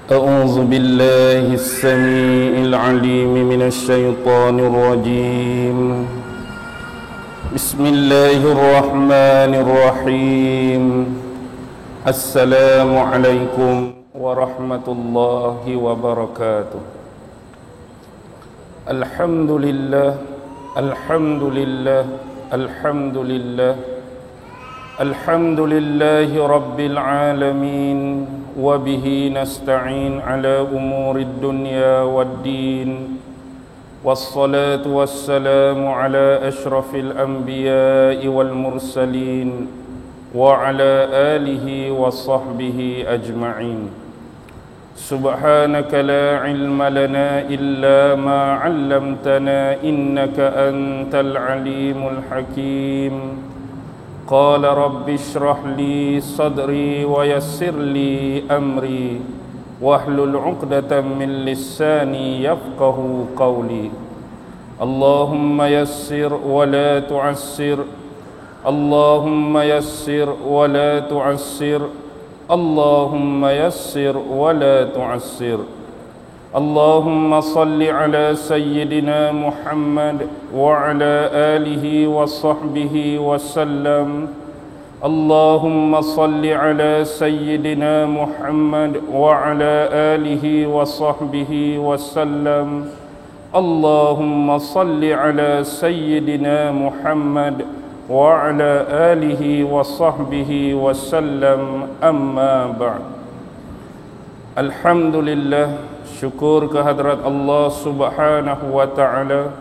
أعوذ بالله السميع العليم من الشيطان الرجيم. بسم الله الرحمن الرحيم. السلام عليكم ورحمة الله وبركاته. الحمد لله الحمد لله الحمد لله الحمد لله رب العالمين، وبه نستعين على أمور الدنيا والدين، والصلاة والسلام على أشرف الأنبياء والمرسلين وعلى آله وصحبه أجمعين. سبحانك لا علم لنا إلا ما علمتنا إنك أنت العليم الحكيم. قال رب اشرح لي صدري ويسر لي أمري واحلل عقدة من لساني يفقه قولي. اللهم يسر ولا تعسر، اللهم يسر ولا تعسر، اللهم يسر ولا تعسر. اللهم صل على سيدنا محمد وعلى آله وصحبه وسلم. اللهم صل على سيدنا محمد وعلى آله وصحبه وسلم. اللهم صل على سيدنا محمد وعلى آله وصحبه وسلم. أما بعد. Alhamdulillah, syukur kehadrat Allah Subhanahu wa ta'ala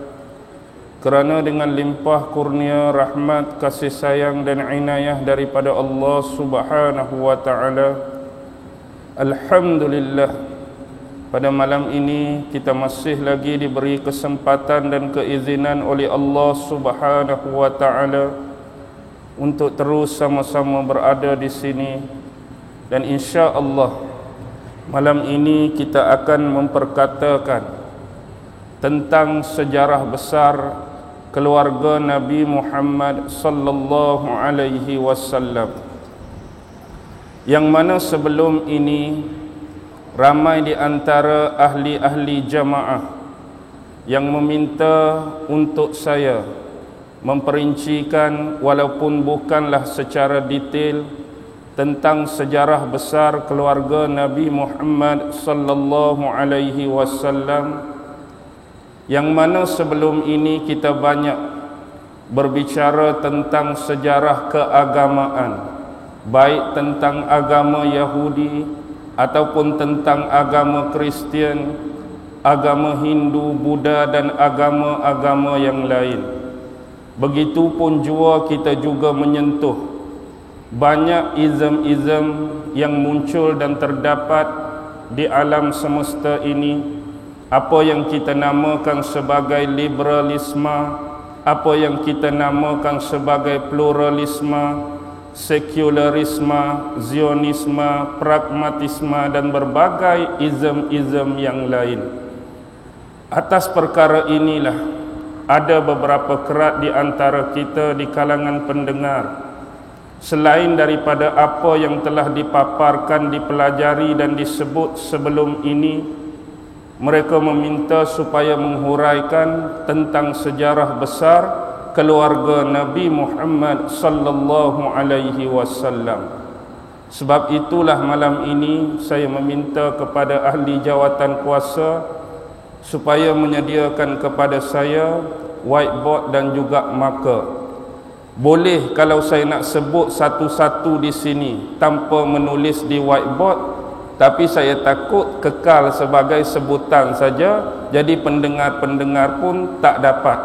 kerana dengan limpah kurnia rahmat, kasih sayang dan inayah daripada Allah Subhanahu wa ta'ala, alhamdulillah, pada malam ini kita masih lagi diberi kesempatan dan keizinan oleh Allah Subhanahu wa ta'ala untuk terus sama-sama berada di sini. Dan insya-Allah malam ini kita akan memperkatakan tentang sejarah besar keluarga Nabi Muhammad sallallahu alaihi wasallam, yang mana sebelum ini ramai di antara ahli-ahli jamaah yang meminta untuk saya memperincikan walaupun bukanlah secara detail tentang sejarah besar keluarga Nabi Muhammad sallallahu alaihi wasallam, yang mana sebelum ini kita banyak berbicara tentang sejarah keagamaan, baik tentang agama Yahudi ataupun tentang agama Kristian, agama Hindu, Buddha dan agama-agama yang lain. Begitupun jua kita juga menyentuh banyak izm-izm yang muncul dan terdapat di alam semesta ini, apa yang kita namakan sebagai liberalisme, apa yang kita namakan sebagai pluralisme, sekularisme, zionisme, pragmatisme dan berbagai izm-izm yang lain. Atas perkara inilah ada beberapa kerat di antara kita di kalangan pendengar, selain daripada apa yang telah dipaparkan, dipelajari dan disebut sebelum ini, mereka meminta supaya menghuraikan tentang sejarah besar keluarga Nabi Muhammad sallallahu alaihi wasallam. Sebab itulah malam ini saya meminta kepada ahli jawatan kuasa supaya menyediakan kepada saya whiteboard dan juga marker. Boleh kalau saya nak sebut satu-satu di sini tanpa menulis di whiteboard, tapi saya takut kekal sebagai sebutan saja, jadi pendengar-pendengar pun tak dapat.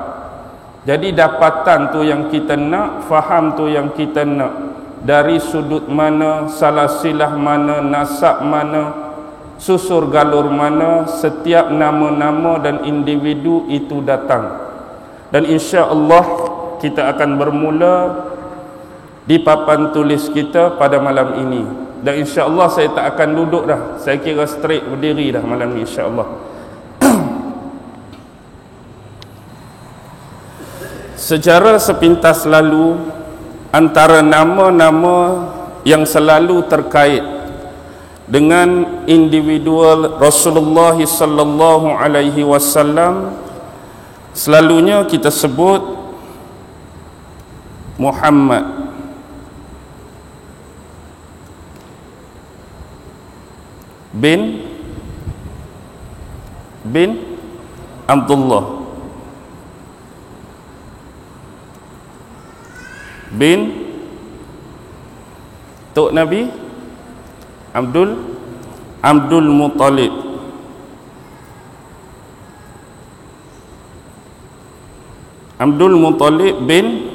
Jadi dapatan tu yang kita nak, faham tu yang kita nak, dari sudut mana, salasilah mana, nasab mana, susur galur mana, setiap nama-nama dan individu itu datang. Dan insya-Allah kita akan bermula di papan tulis kita pada malam ini. Dan insya-Allah saya tak akan duduk dah. Saya kira straight berdiri dah malam ni insya-Allah. Secara sepintas lalu, antara nama-nama yang selalu terkait dengan individual Rasulullah sallallahu alaihi wasallam, selalunya kita sebut Muhammad. bin Abdullah bin Tok Nabi Abdul Muttalib bin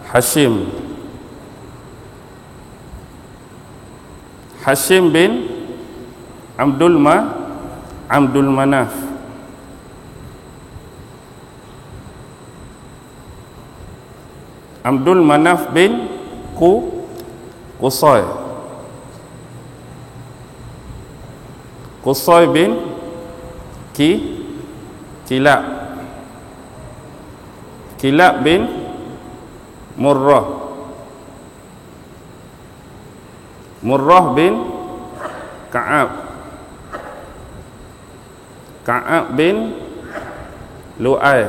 Hashim bin Abdul Manaf Abdul Manaf bin Qusay bin Kilab bin Murrah bin Ka'ab bin Lu'ay.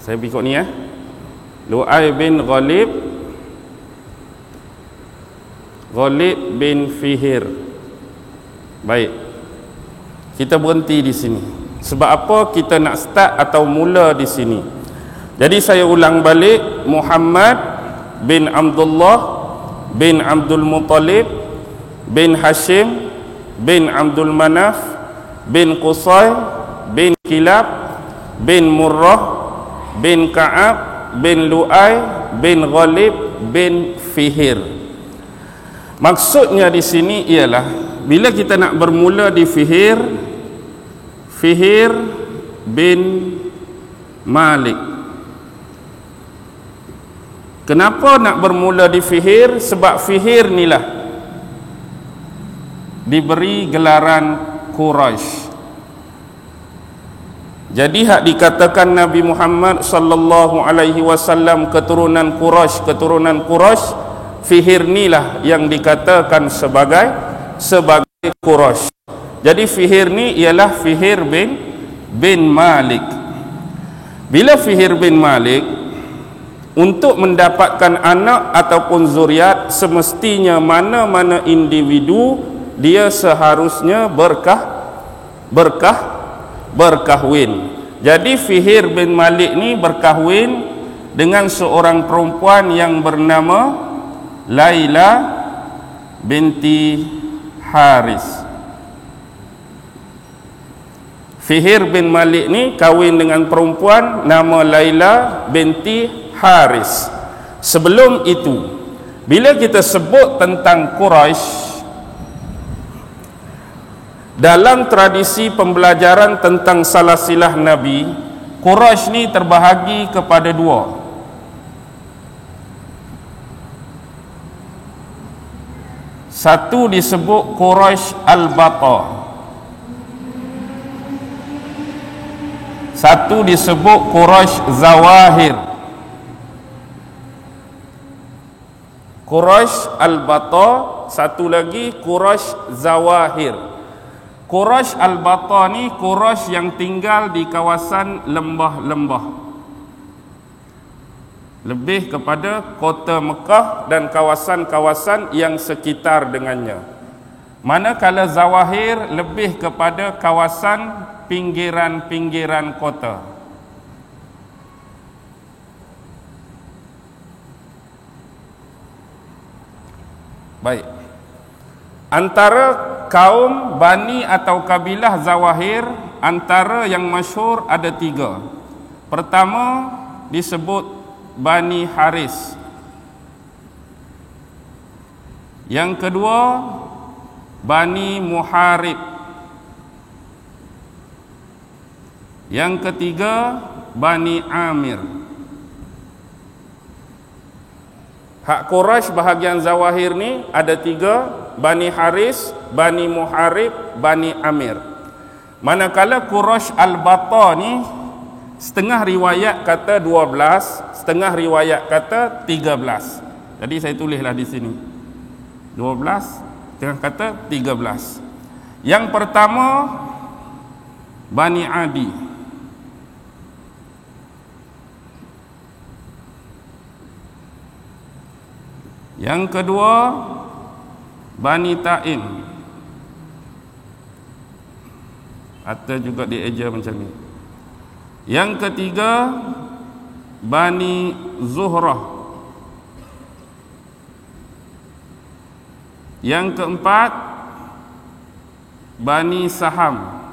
Saya ikut ni Lu'ay bin Ghalib bin Fihir. Baik, kita berhenti di sini. Sebab apa kita nak start atau mula di sini? Jadi saya ulang balik, Muhammad bin Abdullah bin Abdul Muttalib bin Hashim bin Abdul Manaf bin Qusay bin Kilab bin Murrah bin Ka'ab bin Lu'ay bin Ghalib bin Fihir. Maksudnya di sini ialah bila kita nak bermula di Fihir bin Malik. Kenapa nak bermula di Fihir? Sebab Fihir inilah diberi gelaran Quraisy. Jadi hak dikatakan Nabi Muhammad sallallahu alaihi wasallam keturunan Quraisy, Fihir inilah yang dikatakan sebagai Quraisy. Jadi Fihir ni ialah Fihir bin Malik. Bila Fihir bin Malik untuk mendapatkan anak ataupun zuriat, semestinya mana-mana individu dia seharusnya berkahwin. Jadi Fihir bin Malik ni berkahwin dengan seorang perempuan yang bernama Laila binti Haris. Fihir bin Malik ni kahwin dengan perempuan nama Laila binti Haris. Sebelum itu, bila kita sebut tentang Quraisy, dalam tradisi pembelajaran tentang salasilah Nabi, Quraisy ni terbahagi kepada dua. Satu disebut Quraisy Al-Bata, satu disebut Quraisy Zawahir. Quraisy Al-Bata, satu lagi Quraisy Zawahir. Quraisy Al-Bata ni Quraisy yang tinggal di kawasan lembah-lembah, lebih kepada kota Mekah dan kawasan-kawasan yang sekitar dengannya. Manakala Zawahir lebih kepada kawasan pinggiran-pinggiran kota. Baik. Antara kaum Bani atau kabilah Zawahir, antara yang masyhur ada tiga. Pertama disebut Bani Haris. Yang kedua Bani Muharib. Yang ketiga Bani Amir. Hak Quraisy bahagian Zawahir ni ada tiga: Bani Haris, Bani Muharib, Bani Amir. Manakala Quraisy Al-Bata ni setengah riwayat kata 12, setengah riwayat kata 13. Jadi saya tulislah di sini 12, tengah kata 13. Yang pertama Bani Adi. Yang kedua Bani Taim, atau juga dieja macam ni. Yang ketiga Bani Zuhrah. Yang keempat Bani Saham.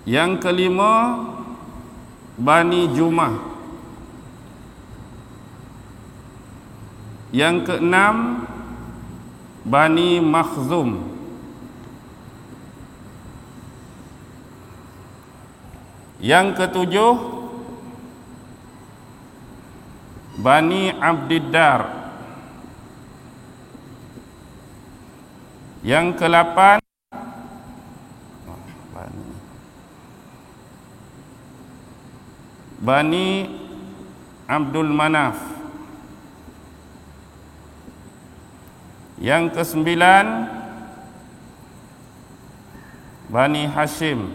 Yang kelima Bani Jumah. Yang keenam Bani Makhzum. Yang ketujuh Bani Abdiddar. Yang ke-8 Bani Abdul Manaf. Yang ke-9 Bani Hashim.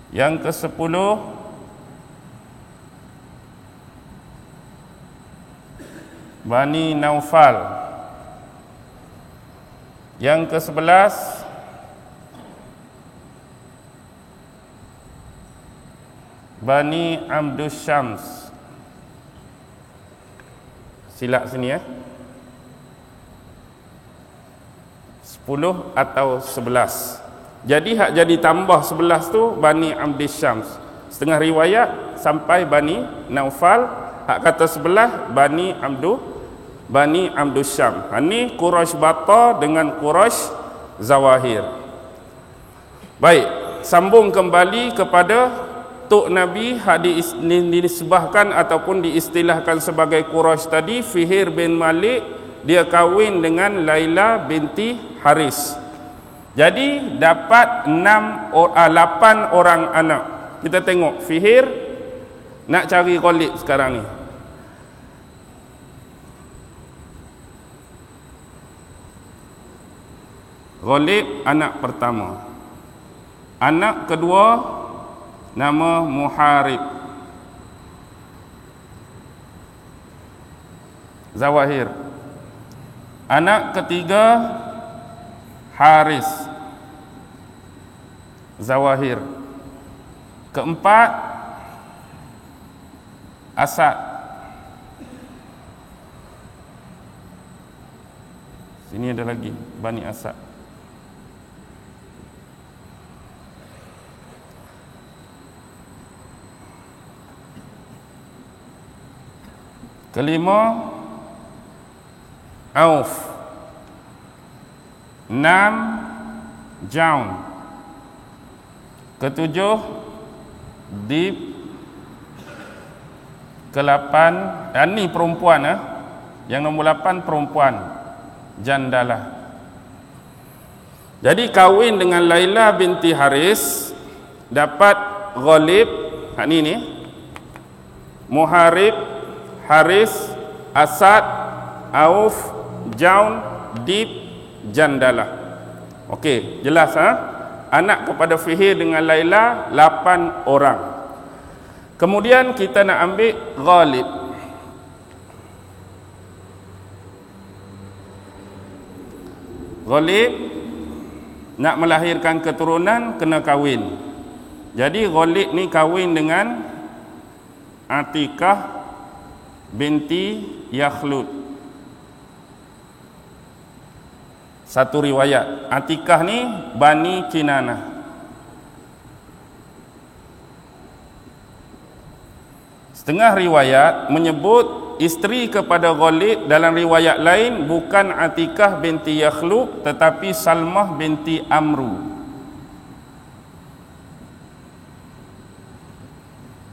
Yang ke-10 Bani Naufal. Yang ke-11 Bani Abdus Syams. Silap sini ya. 10 atau 11. Jadi hak jadi tambah 11 tu Bani Abdus Syams. Setengah riwayat sampai Bani Naufal, hak kata sebelah Bani Abdus Syam. Ini Quraisy Bata dengan Quraisy Zawahir. Baik, sambung kembali kepada Tok Nabi dinisbahkan ataupun diistilahkan sebagai Quraisy tadi. Fihir bin Malik, dia kahwin dengan Laila binti Haris. Jadi dapat 8 orang anak. Kita tengok Fihir nak cari Ghalib sekarang ni. Ghalib anak pertama. Anak kedua nama Muharib. Zawahir. Anak ketiga Haris. Zawahir. Keempat Asad. Sini ada lagi Bani Asad. Kelima Auf. 6 Jaun. Ketujuh Dib. Ke-8 ni perempuan Yang nombor 8 perempuan, Jandalah. Jadi kahwin dengan Laila binti Haris, dapat Ghalib, ni Muharib, Haris, Asad, Auf, Jaun, Dib, Jandalah. Okey, jelas Anak kepada Fihir dengan Laila 8 orang. Kemudian kita nak ambil Ghalib. Ghalib nak melahirkan keturunan kena kahwin. Jadi Ghalib ni kahwin dengan Atikah binti Yakhlud. Satu riwayat, Atikah ni Bani Kinanah. Setengah riwayat menyebut isteri kepada Ghalib dalam riwayat lain bukan Atikah binti Yakhlud tetapi Salmah binti Amru.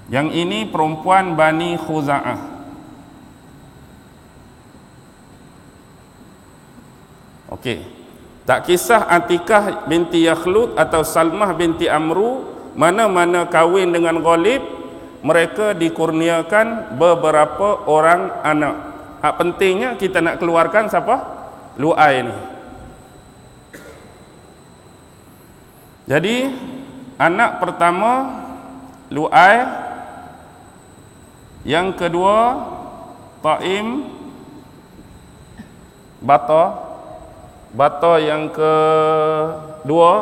Yang ini perempuan Bani Khuza'ah. Okey. Tak kisah Atikah binti Yakhlud atau Salmah binti Amru, mana-mana kahwin dengan ghalib, mereka dikurniakan beberapa orang anak. Hak pentingnya kita nak keluarkan siapa? Lu'ai ni. Jadi anak pertama Lu'ai, yang kedua Taim, Bata yang kedua,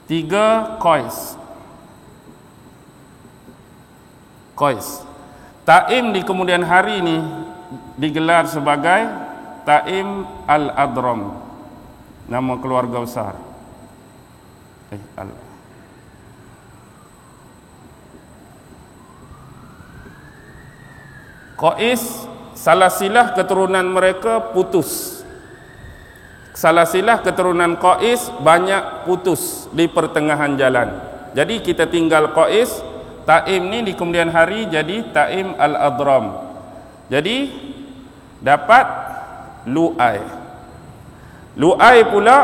tiga Qais. Taim di kemudian hari ni digelar sebagai Taim Al-Adram, nama keluarga besar. Qais, salasilah keturunan mereka putus. Salasilah keturunan Qais banyak putus di pertengahan jalan. Jadi kita tinggal Qais, Taim ni di kemudian hari jadi Taim Al-Adram. Jadi dapat Lu'ai. Lu'ai pula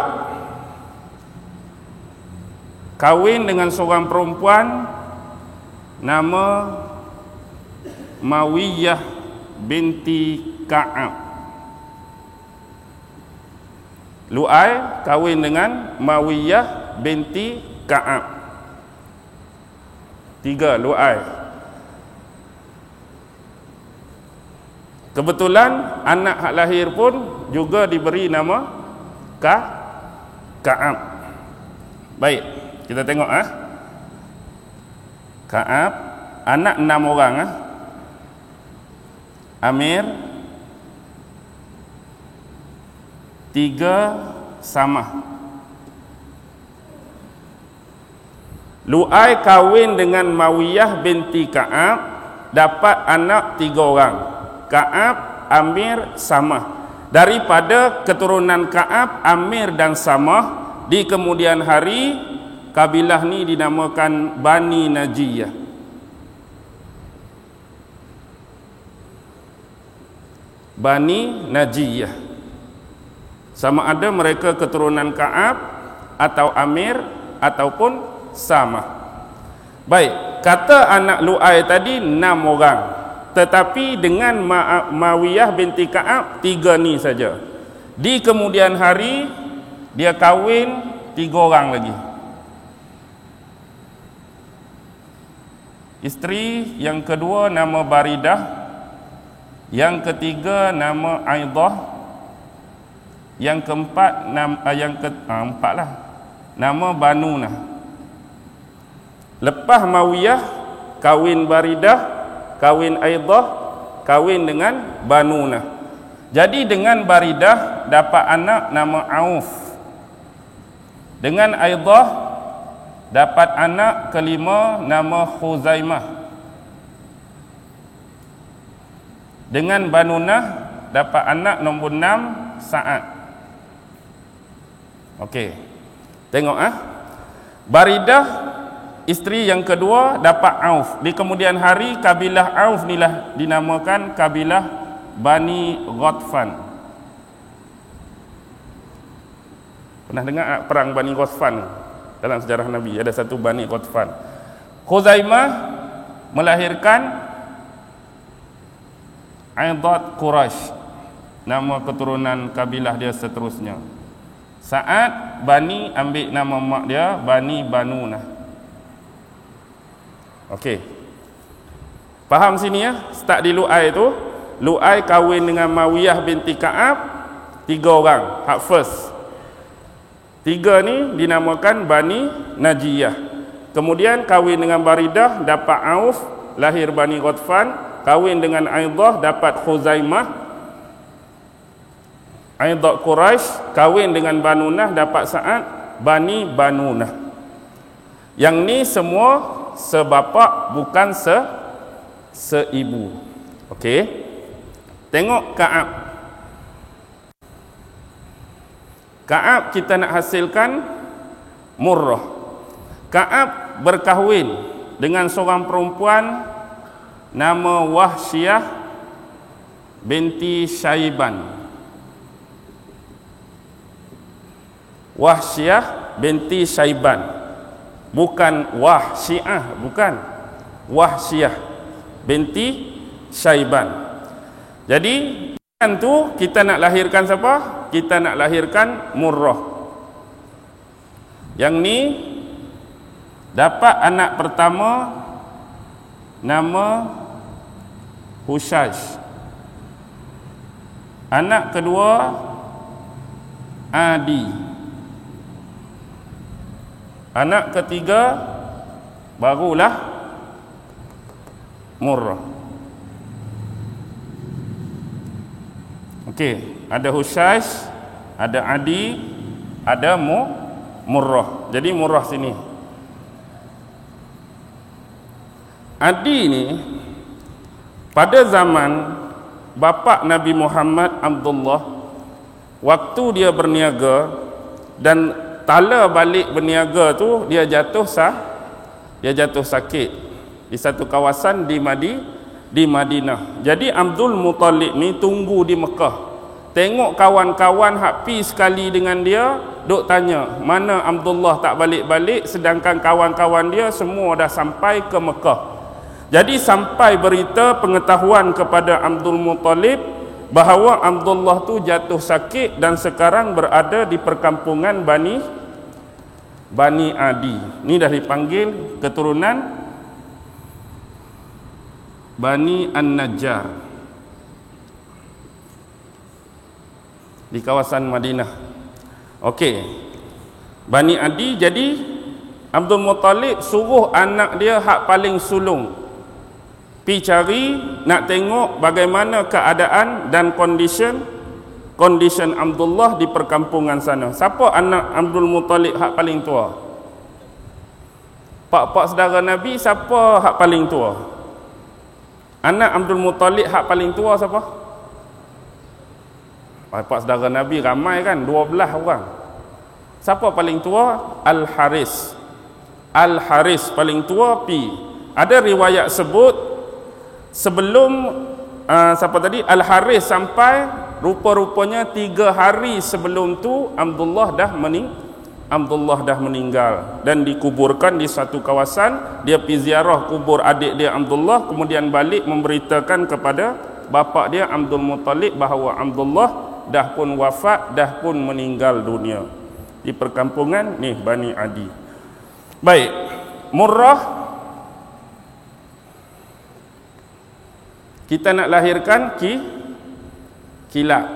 kahwin dengan seorang perempuan nama Mawiyah binti Ka'ab. Lu'ai kahwin dengan Mawiyah binti Ka'ab. Tiga Lu'ai. Kebetulan anak hak lahir pun juga diberi nama Ka'ab. Baik, kita tengok Ka'ab, anak 6 orang Amir, 3 Samah. Lu'ai kahwin dengan Mawiyah binti Ka'ab, dapat anak 3 orang, Ka'ab, Amir, Samah. Daripada keturunan Ka'ab, Amir dan Samah, di kemudian hari kabilah ni dinamakan Bani Najiyah. Bani Najiyah. Sama ada mereka keturunan Ka'ab atau Amir ataupun Samah. Baik, kata anak Lu'ai tadi 6 orang. Tetapi dengan Mawiyah binti Ka'ab 3 ni saja. Di kemudian hari dia kahwin 3 orang lagi. Isteri yang kedua nama Baridah, yang ketiga nama Aidah, yang keempat empat lah, nama Banunah. Lepas Mawiyah kahwin Baridah, kahwin Aidah, kahwin dengan Banunah. Jadi dengan Baridah dapat anak nama Auf. Dengan Aidah dapat anak kelima nama Khuzaimah. Dengan Banunah dapat anak nombor 6 Sa'ad. Okey. Tengok Baridah isteri yang kedua dapat Auf. Di kemudian hari kabilah Auf inilah dinamakan kabilah Bani Ghatfan. Pernah dengar perang Bani Ghatfan dalam sejarah Nabi? Ada satu Bani Ghatfan. Khuzaimah melahirkan Aidat Quraisy, nama keturunan kabilah dia seterusnya. Sa'ad Bani ambil nama mak dia, Bani Banunah. Okey. Faham sini start di Lu'ai tu. Lu'ai kahwin dengan Mawiyah binti Ka'ab 3 orang, hak first. 3 ni dinamakan Bani Najiyah. Kemudian kahwin dengan Baridah dapat Auf, lahir Bani Ghatfan. Kahwin dengan Aidah dapat Khuzaimah. Aidah Quraisy kahwin dengan Banunah dapat Sa'ad, Bani Banunah. Yang ni semua sebapak bukan seibu. Okey. Tengok Ka'ab. Ka'ab kita nak hasilkan Murrah. Ka'ab berkahwin dengan seorang perempuan nama Wahsyah binti Syaiban. Wahsyah binti Syaiban. bukan Wahsyiah, bukan Wahsyah binti Syaiban. Jadi kan tu kita nak lahirkan siapa? Kita nak lahirkan Murrah. Yang ni dapat anak pertama nama Hushaish. Anak kedua Adi. Anak ketiga barulah Murrah. Okey, ada Hushaish, ada Adi, ada Murrah. Jadi Murrah sini. Adi ni pada zaman bapa Nabi Muhammad Abdullah, waktu dia berniaga dan tala balik berniaga tu dia jatuh sakit di satu kawasan di Madinah. Jadi Abdul Muttalib ni tunggu di Mekah. Tengok kawan-kawan hak pi sekali dengan dia, duk tanya, mana Abdullah tak balik-balik sedangkan kawan-kawan dia semua dah sampai ke Mekah. Jadi sampai berita pengetahuan kepada Abdul Muttalib bahawa Abdullah tu jatuh sakit dan sekarang berada di perkampungan Bani Adi. Ni dah dipanggil keturunan Bani An-Najjar di kawasan Madinah. Okey, Bani Adi. Jadi Abdul Muttalib suruh anak dia hak paling sulung pi cari, nak tengok bagaimana keadaan dan condition Abdullah di perkampungan sana. Siapa anak Abdul Muttalib hak paling tua? Pak-pak saudara Nabi, siapa hak paling tua? Anak Abdul Muttalib hak paling tua siapa? Pak saudara Nabi ramai kan, 12 orang. Siapa paling tua? Al-Haris. Al-Haris paling tua pi. Ada riwayat sebut sebelum siapa tadi? Al-Haris sampai rupa-rupanya 3 hari sebelum tu Abdullah dah meninggal dan dikuburkan di satu kawasan. Dia pergi ziarah kubur adik dia Abdullah, kemudian balik memberitakan kepada bapa dia Abdul Muttalib bahawa Abdullah dah pun wafat, dah pun meninggal dunia di perkampungan ni Bani Adi. Baik, Murrah kita nak lahirkan Kilab.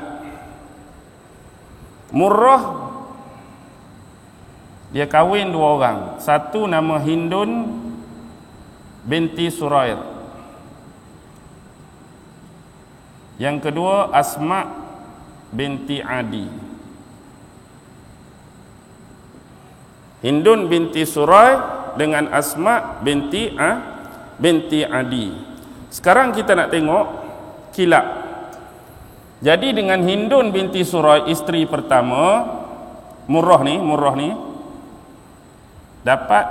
Murrah dia kahwin 2 orang. Satu nama Hindun binti Surair. Yang kedua Asma binti Adi. Hindun binti Surair dengan Asma binti Adi. Sekarang kita nak tengok Kilab. Jadi dengan Hindun binti Surair, isteri pertama, Murrah ni dapat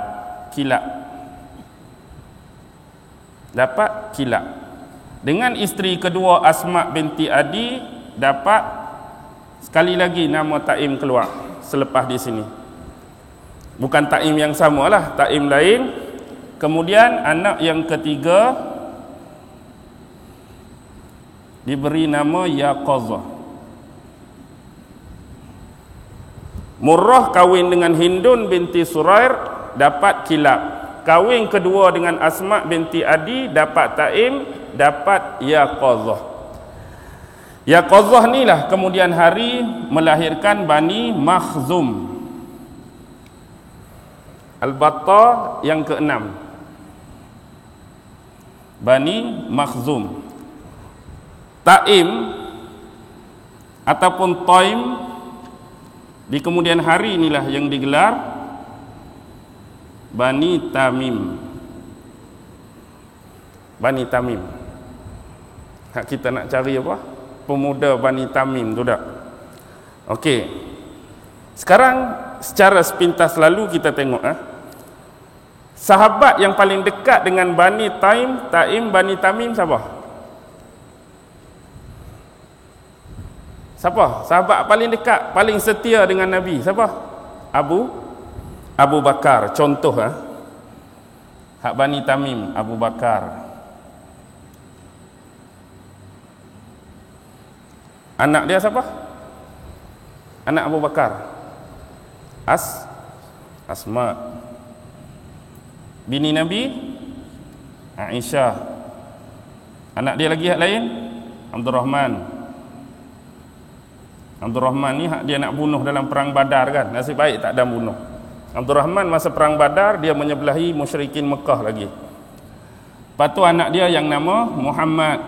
Kilab. Dengan isteri kedua Asma binti Adi dapat sekali lagi nama Taim keluar selepas di sini. Bukan Taim yang samalah, Taim lain. Kemudian anak yang ketiga diberi nama Yaqazah. Murrah kahwin dengan Hindun binti Surair dapat Kilab. Kahwin kedua dengan Asma binti Adi dapat Taim, dapat Yaqazah. Yaqazah ni lah kemudian hari melahirkan Bani Makhzum. Al-Battah yang ke-6. Bani Makhzum. Taim ataupun Taim di kemudian hari inilah yang digelar Bani Tamim. Bani Tamim. Hak kita nak cari apa? Pemuda Bani Tamim tu dak. Okey. Sekarang secara sepintas lalu kita tengok sahabat yang paling dekat dengan Bani Taim, Bani Tamim siapa? Siapa? Sahabat paling dekat, paling setia dengan Nabi. Siapa? Abu Bakar, contoh hak Bani Tamim, Abu Bakar. Anak dia siapa? Anak Abu Bakar. Asma. Bini Nabi Aisyah. Anak dia lagi hak lain? Abdurrahman. Abdurrahman ni hak dia nak bunuh dalam perang Badar kan. Nasib baik tak ada bunuh. Abdurrahman masa perang Badar dia menyebelahi musyrikin Mekah lagi. Lepas tu anak dia yang nama Muhammad.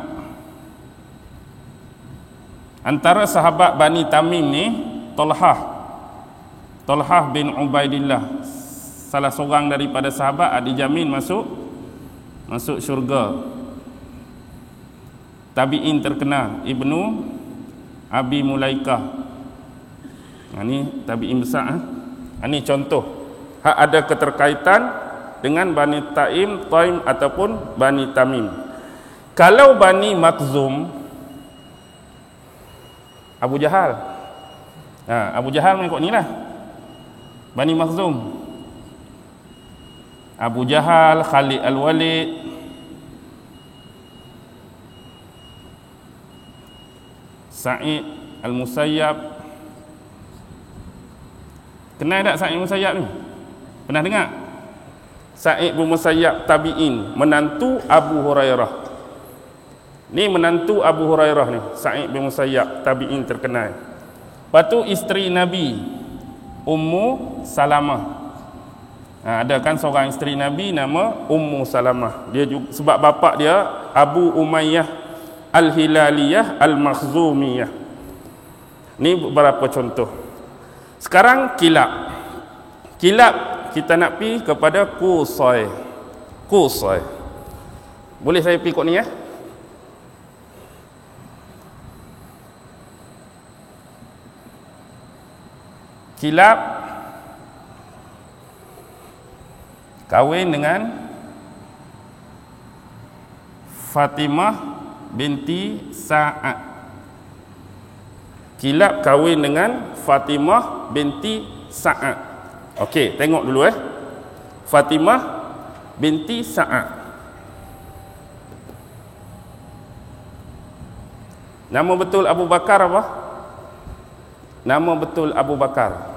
Antara sahabat Bani Tamim ni Talhah bin Ubaidillah, salah seorang daripada sahabat dijamin masuk syurga. Tabi'in terkenal Ibnu Abi Mulaikah. Ini tabi'in besar. Ini contoh hak ada keterkaitan dengan Bani Taim ataupun Bani Tamim. Kalau Bani Makhzum, Abu Jahal. Abu Jahal mengikut ni lah. Bani Makhzum. Abu Jahal, Khalid Al-Walid, Sa'id Al-Musayyab. Kenal tak Sa'id Al-Musayyab ni? Pernah dengar? Sa'id bin Musayyab tabi'in, menantu Abu Hurairah. Ni menantu Abu Hurairah ni, Sa'id bin Musayyab tabi'in terkenal. Lepas tu isteri Nabi Ummu Salamah. Ada kan seorang isteri Nabi nama Ummu Salamah. Dia juga, sebab bapa dia Abu Umayyah Al-Hilaliyah Al-Makhzumiyah. Ni beberapa contoh. Sekarang kilab kita nak pi kepada Qusay. Boleh saya pi kot ni ya? Kilab kahwin dengan Fatimah binti Sa'ad. Kilab kahwin dengan Fatimah binti Sa'ad. Okey, tengok dulu Fatimah binti Sa'ad. Nama betul Abu Bakar apa? Nama betul Abu Bakar.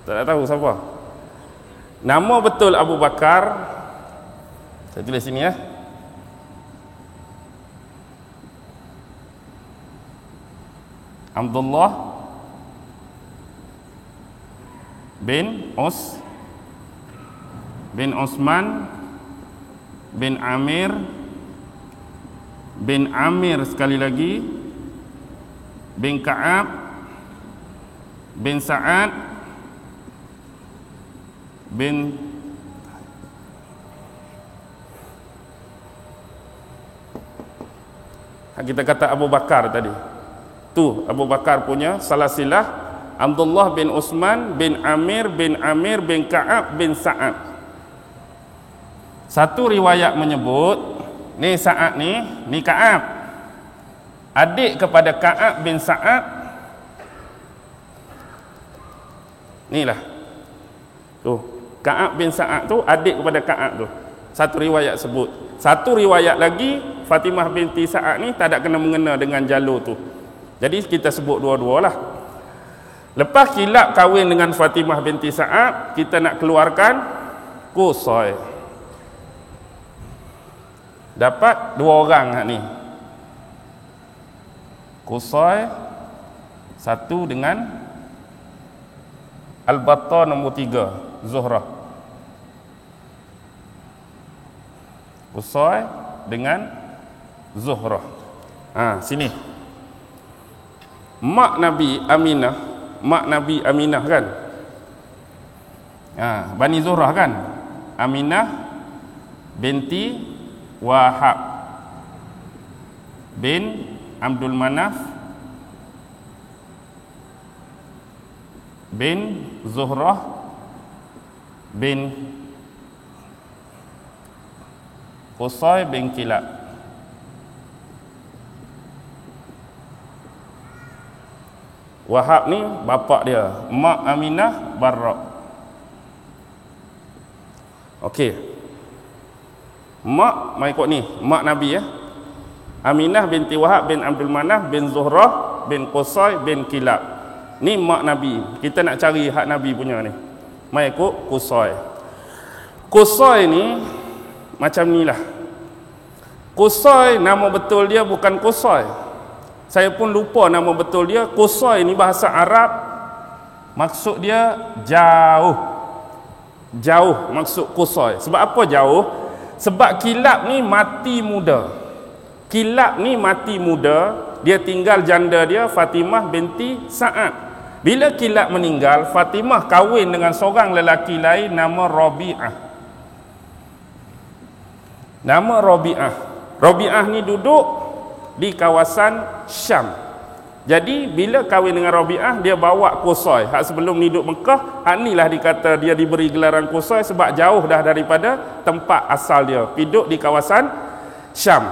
Tak tahu siapa. Nama betul Abu Bakar, saya tulis sini ya. Abdullah bin Osman bin Amir sekali lagi bin Ka'ab bin Sa'ad bin kita kata Abu Bakar tadi. Tu Abu Bakar punya salah silah Abdullah bin Osman bin Amir bin Ka'ab bin Sa'ad. Satu riwayat menyebut ni Sa'ad ni Ka'ab, adik kepada Ka'ab bin Sa'ad. Inilah tu Ka'ab bin Sa'ad tu adik kepada Ka'ab tu. Satu riwayat sebut. Satu riwayat lagi Fatimah binti Sa'ad ni tak ada kena mengena dengan jalur tu. Jadi kita sebut dua-dualah. Lepas kilap kahwin dengan Fatimah binti Sa'ad, kita nak keluarkan Qusay. Dapat dua orang ni. Qusay satu dengan Al-Batta nombor 3, Zuhrah. Qusay dengan Zuhrah. Sini. Mak Nabi Aminah kan? Bani Zuhrah kan? Aminah binti Wahab bin Abdul Manaf bin Zuhrah bin Qusay bin Kilab. Wahab ni bapak dia, mak Aminah Barra. Okey. Mak mai ikut ni, mak Nabi ya. Aminah binti Wahab bin Abdul Manaf bin Zuhrah bin Qusay bin Kilab. Ni mak Nabi. Kita nak cari hak Nabi punya ni. Mai ikut Qusay. Qusay ni macam ni lah. Qusay nama betul dia bukan Qusay. Saya pun lupa nama betul dia. Qusay ni bahasa Arab, maksud dia jauh. Jauh maksud Qusay. Sebab apa jauh? Sebab Kilab ni mati muda. Kilab ni mati muda. Dia tinggal janda dia Fatimah binti Sa'ad. Bila Kilab meninggal, Fatimah kahwin dengan seorang lelaki lain nama Rabi'ah. Nama Rabi'ah. Rabi'ah ni duduk di kawasan Syam. Jadi bila kahwin dengan Rabi'ah, dia bawa Qusay. Hak sebelum ni duduk Mekah, hak ni lah dikata dia diberi gelaran Qusay sebab jauh dah daripada tempat asal dia. Duduk di kawasan Syam.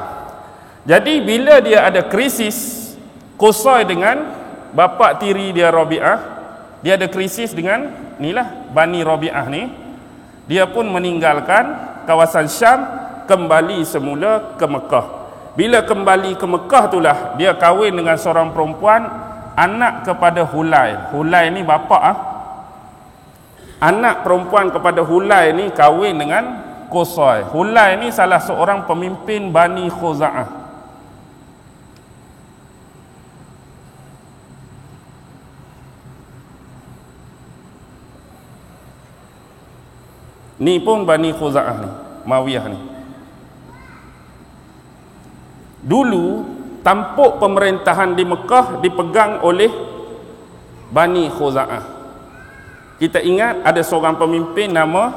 Jadi bila dia ada krisis, Qusay dengan bapa tiri dia Rabi'ah, dia ada krisis dengan inilah Bani Rabi'ah ni. Dia pun meninggalkan kawasan Syam, kembali semula ke Mekah. Bila kembali ke Mekah itulah dia kahwin dengan seorang perempuan, anak kepada Hulay. Hulay ni bapa Anak perempuan kepada Hulay ni kahwin dengan Qusay. Hulay ni salah seorang pemimpin Bani Khuza'ah. Ni pun Bani Khuza'ah ni, Mawiyah ni. Dulu tampuk pemerintahan di Mekah dipegang oleh Bani Khuza'ah. Kita ingat ada seorang pemimpin nama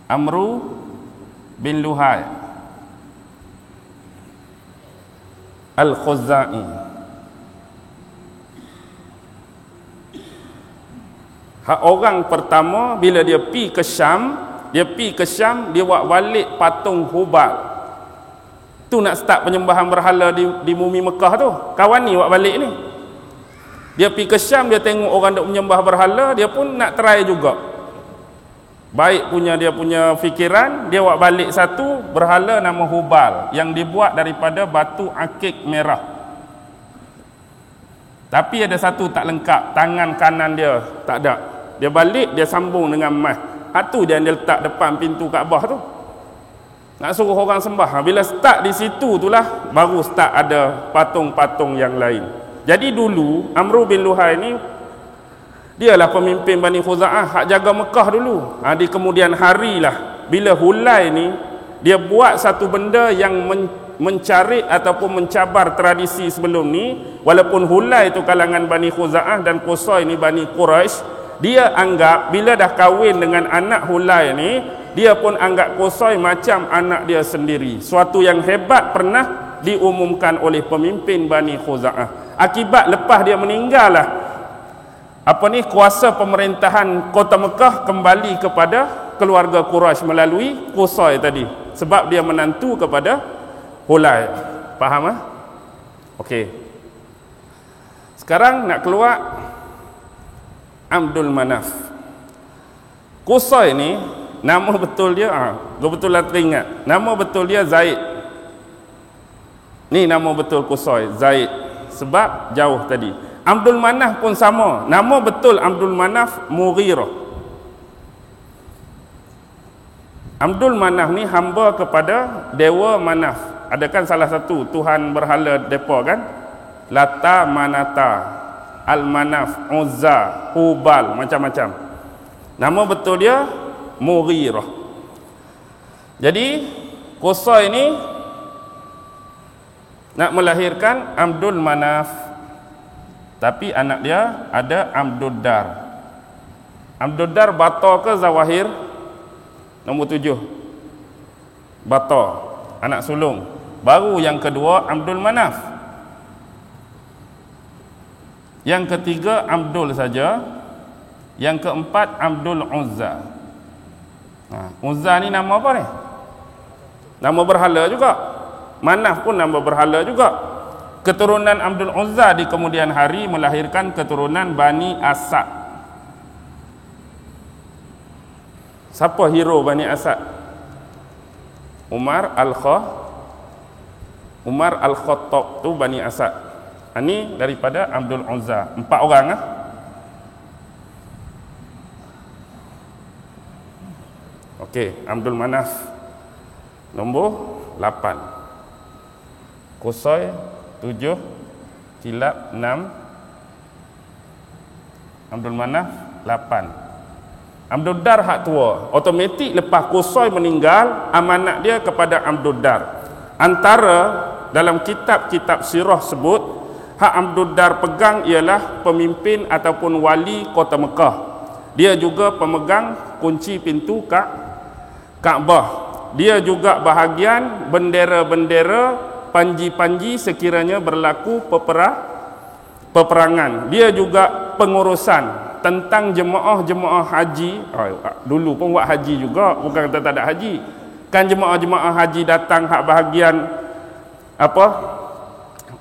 Amru bin Luhai Al-Khuzai. Hak orang pertama bila dia pi ke Syam, dia buat balik patung Hubal. Tu nak start penyembahan berhala di bumi Mekah tu. Kawan ni buat balik ni. Dia pergi ke Syam, dia tengok orang duk menyembah berhala, dia pun nak try juga. Baik punya dia punya fikiran, dia buat balik satu berhala nama Hubal yang dibuat daripada batu akik merah. Tapi ada satu tak lengkap, tangan kanan dia tak ada. Dia balik, dia sambung dengan emas. Itu dia letak depan pintu Kaabah tu. Nak suruh orang sembah. Bila start di situ itulah baru start ada patung-patung yang lain. Jadi dulu Amru bin Luhai ni dialah pemimpin Bani Khuza'ah, hak jaga Mekah dulu. Di kemudian hari lah bila Hulay ni dia buat satu benda yang mencari ataupun mencabar tradisi sebelum ni. Walaupun Hulay itu kalangan Bani Khuza'ah dan Qusay ni Bani Quraisy, dia anggap bila dah kahwin dengan anak Hulay ni, dia pun anggap Qusay macam anak dia sendiri. Suatu yang hebat pernah diumumkan oleh pemimpin Bani Khuza'ah. Akibat lepas dia meninggal lah, kuasa pemerintahan kota Mekah kembali kepada keluarga Quraisy melalui Qusay tadi. Sebab dia menantu kepada Hulay. Faham ah? Okey. Sekarang nak keluar Abdul Manaf. Qusay ni nama betul dia, kebetulan teringat. Nama betul dia Zaid. Ni nama betul Qusay, Zaid. Sebab jauh tadi. Abdul Manaf pun sama. Nama betul Abdul Manaf Mughirah. Abdul Manaf ni hamba kepada Dewa Manaf. Ada kan salah satu Tuhan berhala depa kan? Lata, Manata, Al-Manaf, Uzza, Hubal, macam-macam. Nama betul dia Mughirah. Jadi Qusay ni nak melahirkan Abdul Manaf, tapi anak dia ada Abdul Dar. Abdul Dar bata ke Zawahir? Nombor 7 bata, anak sulung. Baru yang kedua Abdul Manaf. Yang ketiga Abdul saja. Yang keempat Abdul Uzza. Uzza ni nama apa ni? Nama berhala juga. Manaf pun nama berhala juga. Keturunan Abdul Uzza di kemudian hari melahirkan keturunan Bani Asad. Siapa hero Bani Asad? Umar Al-Khattab tu Bani Asad. Ini daripada Abdul Uzza. 4 orang ah. Okey, Abdul Manaf nombor 8. Qusay 7, Kilab 6, Abdul Manaf 8. Abdul Dar hak tua. Automatik lepas Qusay meninggal, amanat dia kepada Abdul Dar. Antara dalam kitab-kitab sirah sebut, hak Abdul Dar pegang ialah pemimpin ataupun wali kota Mekah. Dia juga pemegang kunci pintu Kaabah. Dia juga bahagian bendera-bendera, panji-panji sekiranya berlaku peperangan. Dia juga pengurusan tentang jemaah-jemaah haji. Dulu pun buat haji juga, bukan kata tak ada haji. Kan jemaah-jemaah haji datang hak bahagian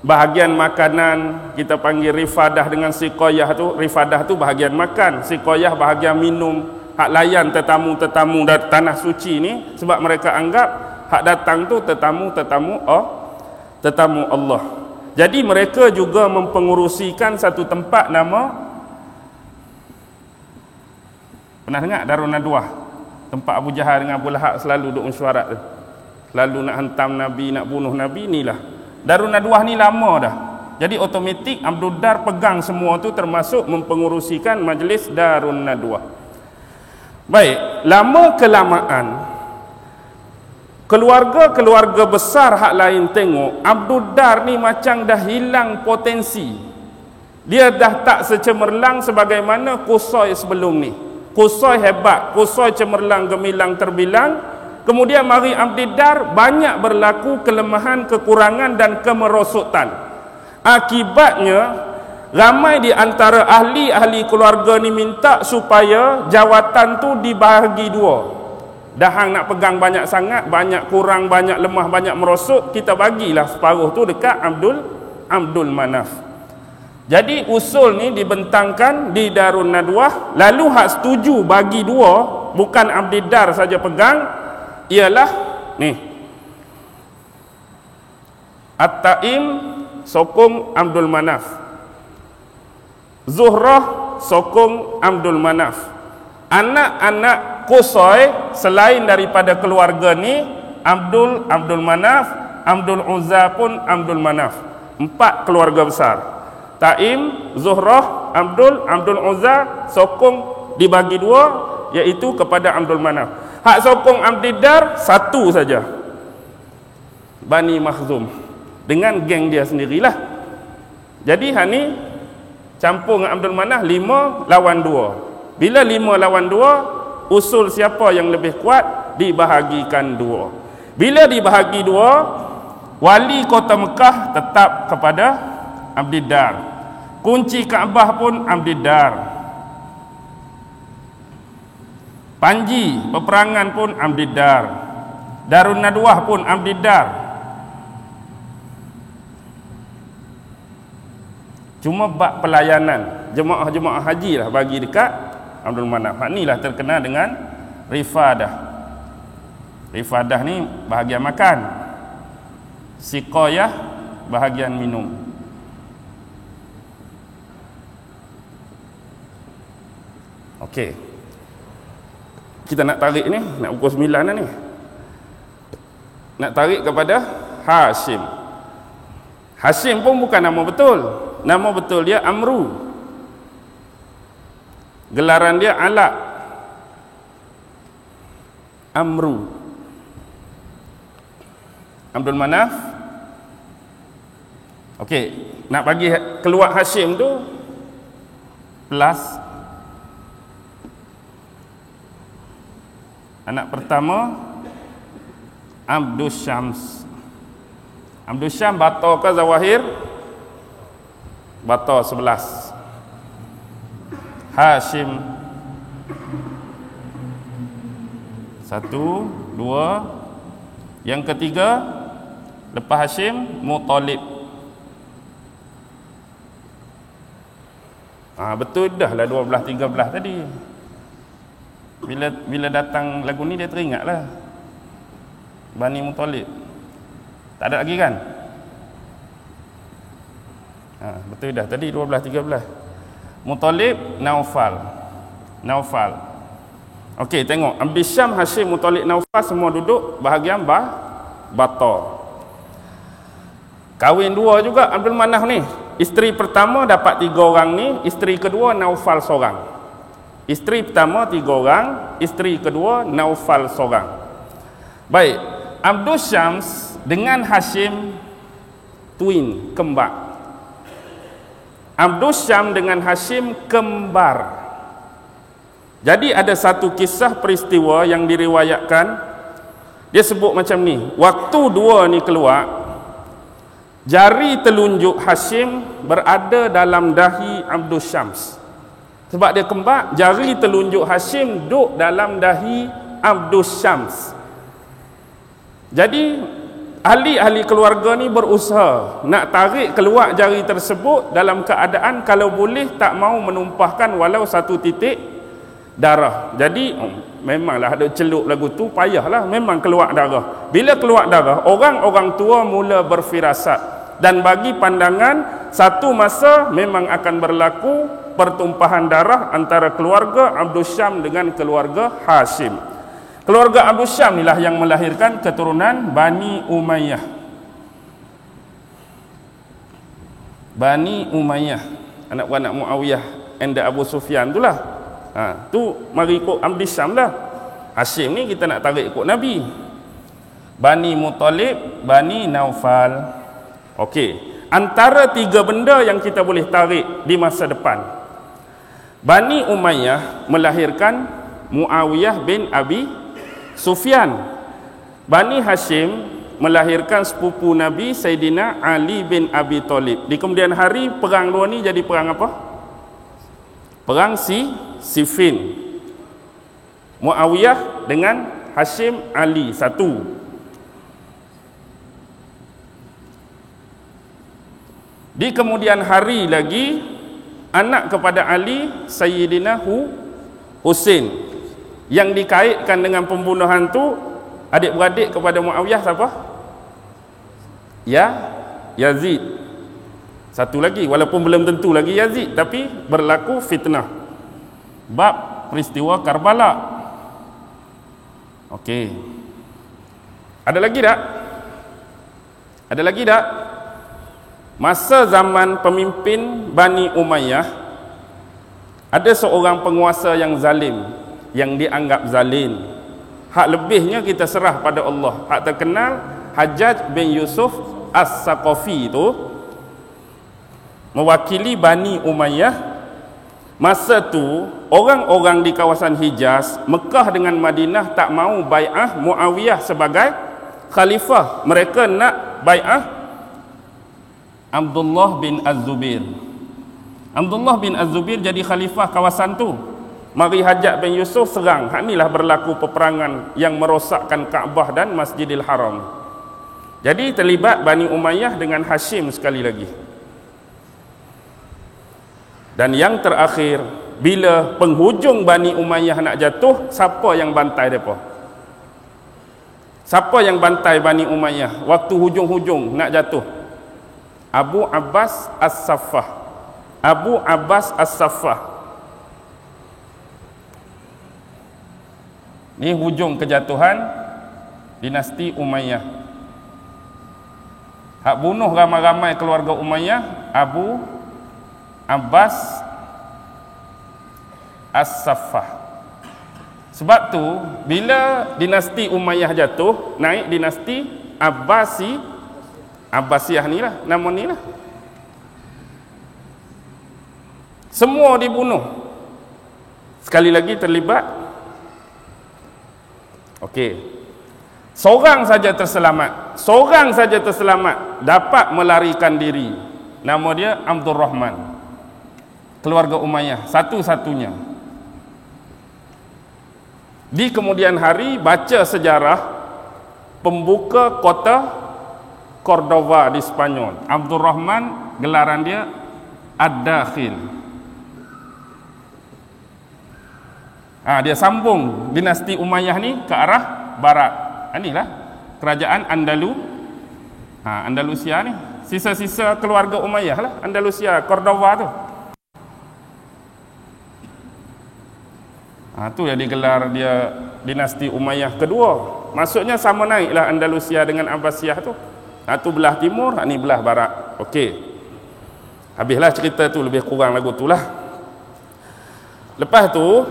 bahagian makanan, kita panggil rifadah dengan siqayah tu. Rifadah tu bahagian makan, siqayah bahagian minum. Hak layan tetamu-tetamu dari tanah suci ni, sebab mereka anggap hak datang tu tetamu Allah. Jadi mereka juga mempengurusikan satu tempat nama, pernah dengar Darun Nadwah? Tempat Abu Jahal dengan Abu Lahab selalu duk mesyuarat tu, selalu nak hantam Nabi, nak bunuh Nabi. Inilah Darun Nadwah ni lama dah. Jadi automatik Abdul Dar pegang semua tu, termasuk mempengurusikan majlis Darun Nadwah. Baik, lama kelamaan keluarga-keluarga besar hak lain tengok Abdul Dar ni macam dah hilang potensi. Dia dah tak secemerlang sebagaimana Qusay sebelum ni. Qusay hebat, Qusay cemerlang, gemilang, terbilang. Kemudian mari Abdul Dar, banyak berlaku kelemahan, kekurangan dan kemerosotan. Akibatnya ramai di antara ahli-ahli keluarga ni minta supaya jawatan tu dibahagi 2. Dah hang nak pegang banyak sangat, banyak kurang, banyak lemah, banyak merosot, kita bagilah separuh tu dekat Abdul Manaf. Jadi usul ni dibentangkan di Darun Nadwah. Lalu hak setuju bagi 2, bukan Abdul Dar saja pegang, ialah ni, At-Taim sokong Abdul Manaf, Zuhrah sokong Abdul Manaf. Anak-anak Qusay selain daripada keluarga ni, Abdul Manaf, Abdul Uzza pun Abdul Manaf. 4 keluarga besar. Taim, Zuhrah, Abdul Uzza sokong dibagi 2, iaitu kepada Abdul Manaf. Hak sokong Abdul Dar 1 saja, Bani Makhzum, dengan geng dia sendirilah. Jadi hak ni campur dengan Abdul Manaf, 5 lawan 2. Bila 5 lawan 2, usul siapa yang lebih kuat dibahagikan 2. Bila dibahagi 2, wali kota Mekah tetap kepada Abdul Dar. Kunci Kaabah pun Abdul Dar. Panji peperangan pun Abdul Dar. Darun Nadwah pun Abdul Dar. Cuma bab pelayanan jemaah-jemaah haji lah bagi dekat Abdul Manaf. Inilah terkena dengan rifadah. Rifadah ni bahagian makan, siqayah bahagian minum. Okey, kita nak tarik ni, nak pukul 9 dah ni. Nak tarik kepada Hashim. Hashim pun bukan nama betul. Nama betul dia Amru. Gelaran dia Alaq. Amru. Abdul Manaf. Okey, nak bagi keluar Hashim tu plus anak pertama Abdul Syams. Abdul Syams bata ke Zawahir? Bata 11. Hashim 1, 2. Yang ketiga lepas Hashim Muttalib. Betul dah lah 12-13 tadi. Bila datang lagu ni dia teringat lah Bani Muttalib. Tak ada lagi kan? Betul dah tadi 12-13. Muttalib, Naufal. Okey, tengok Abdi Syam, Hashim, Muttalib, Naufal semua duduk bahagian Bata. Kahwin dua juga Abdul Manaf ni. Isteri pertama dapat 3 orang ni, isteri kedua Naufal seorang. Isteri pertama 3 orang, isteri kedua Naufal seorang. Baik, Abdul Syams dengan Hashim twin, kembar. Abdul Syam dengan Hashim kembar. Jadi ada satu kisah peristiwa yang diriwayatkan. Dia sebut macam ni, waktu dua ni keluar, jari telunjuk Hashim berada dalam dahi Abdul Syams. Sebab dia kembar, jari telunjuk Hashim duduk dalam dahi Abdul Syams. Jadi ahli-ahli keluarga ni berusaha nak tarik keluar jari tersebut dalam keadaan kalau boleh tak mau menumpahkan walau satu titik darah. Jadi memanglah ada celup lagu tu, payahlah, memang keluar darah. Bila keluar darah, orang-orang tua mula berfirasat dan bagi pandangan satu masa memang akan berlaku pertumpahan darah antara keluarga Abdul Syam dengan keluarga Hashim. Keluarga Abdul Syam inilah yang melahirkan keturunan Bani Umayyah. Bani Umayyah, anak-anak Muawiyah and Abu Sufyan itulah. Tu mari ikut Abdi Syam dah. Hashim ni kita nak tarik ikut Nabi. Bani Muttalib, Bani Naufal. Okey, antara 3 benda yang kita boleh tarik di masa depan. Bani Umayyah melahirkan Muawiyah bin Abi Sufyan. Bani Hashim melahirkan sepupu Nabi Sayyidina Ali bin Abi Talib. Di kemudian hari perang dua ni jadi perang apa? Perang Siffin. Muawiyah dengan Hashim Ali satu. Di kemudian hari lagi anak kepada Ali Sayyidina Husain. Yang dikaitkan dengan pembunuhan tu adik-beradik kepada Muawiyah siapa? Yazid. Satu lagi, walaupun belum tentu lagi Yazid, tapi berlaku fitnah bab peristiwa Karbala. Okey. Ada lagi tak? Masa zaman pemimpin Bani Umayyah ada seorang penguasa yang zalim, yang dianggap zalim. Hak lebihnya kita serah pada Allah. Hak terkenal Hajjaj bin Yusuf As-Saqafi itu mewakili Bani Umayyah. Masa tu orang-orang di kawasan Hijaz, Mekah dengan Madinah tak mau bai'ah Muawiyah sebagai khalifah. Mereka nak bai'ah Abdullah bin Az-Zubair. Abdullah bin Az-Zubair jadi khalifah kawasan tu. Mari Hajjaj bin Yusuf serang. Hak inilah berlaku peperangan yang merosakkan Kaabah dan Masjidil Haram. Jadi terlibat Bani Umayyah dengan Hashim sekali lagi. Dan yang terakhir, bila penghujung Bani Umayyah nak jatuh, siapa yang bantai mereka? Siapa yang bantai Bani Umayyah waktu hujung-hujung nak jatuh? Abu Abbas As-Saffah. Abu Abbas As-Saffah. Ini hujung kejatuhan dinasti Umayyah. Hak bunuh ramai-ramai keluarga Umayyah Abu Abbas As-Saffah. Sebab tu bila dinasti Umayyah jatuh, naik dinasti Abbasiyah ni lah, nama ni lah. Semua dibunuh. Sekali lagi terlibat. Okey. Seorang saja terselamat. Seorang saja terselamat, dapat melarikan diri. Nama dia Abdul Rahman. Keluarga Umayyah, satu-satunya. Di kemudian hari baca sejarah pembuka kota Cordova di Spanyol. Abdul Rahman gelaran dia Ad-Dakhil. Dia sambung dinasti Umayyah ni ke arah barat. Inilah kerajaan Andalusia ni. Sisa-sisa keluarga Umayyah lah, Andalusia, Cordova tu. Tu yang digelar dia dinasti Umayyah kedua. Maksudnya sama naiklah Andalusia dengan Abbasiyah tu. Tu belah timur, ni belah barat. Okey. Habislah cerita tu, lebih kurang lagu tu lah. Lepas tu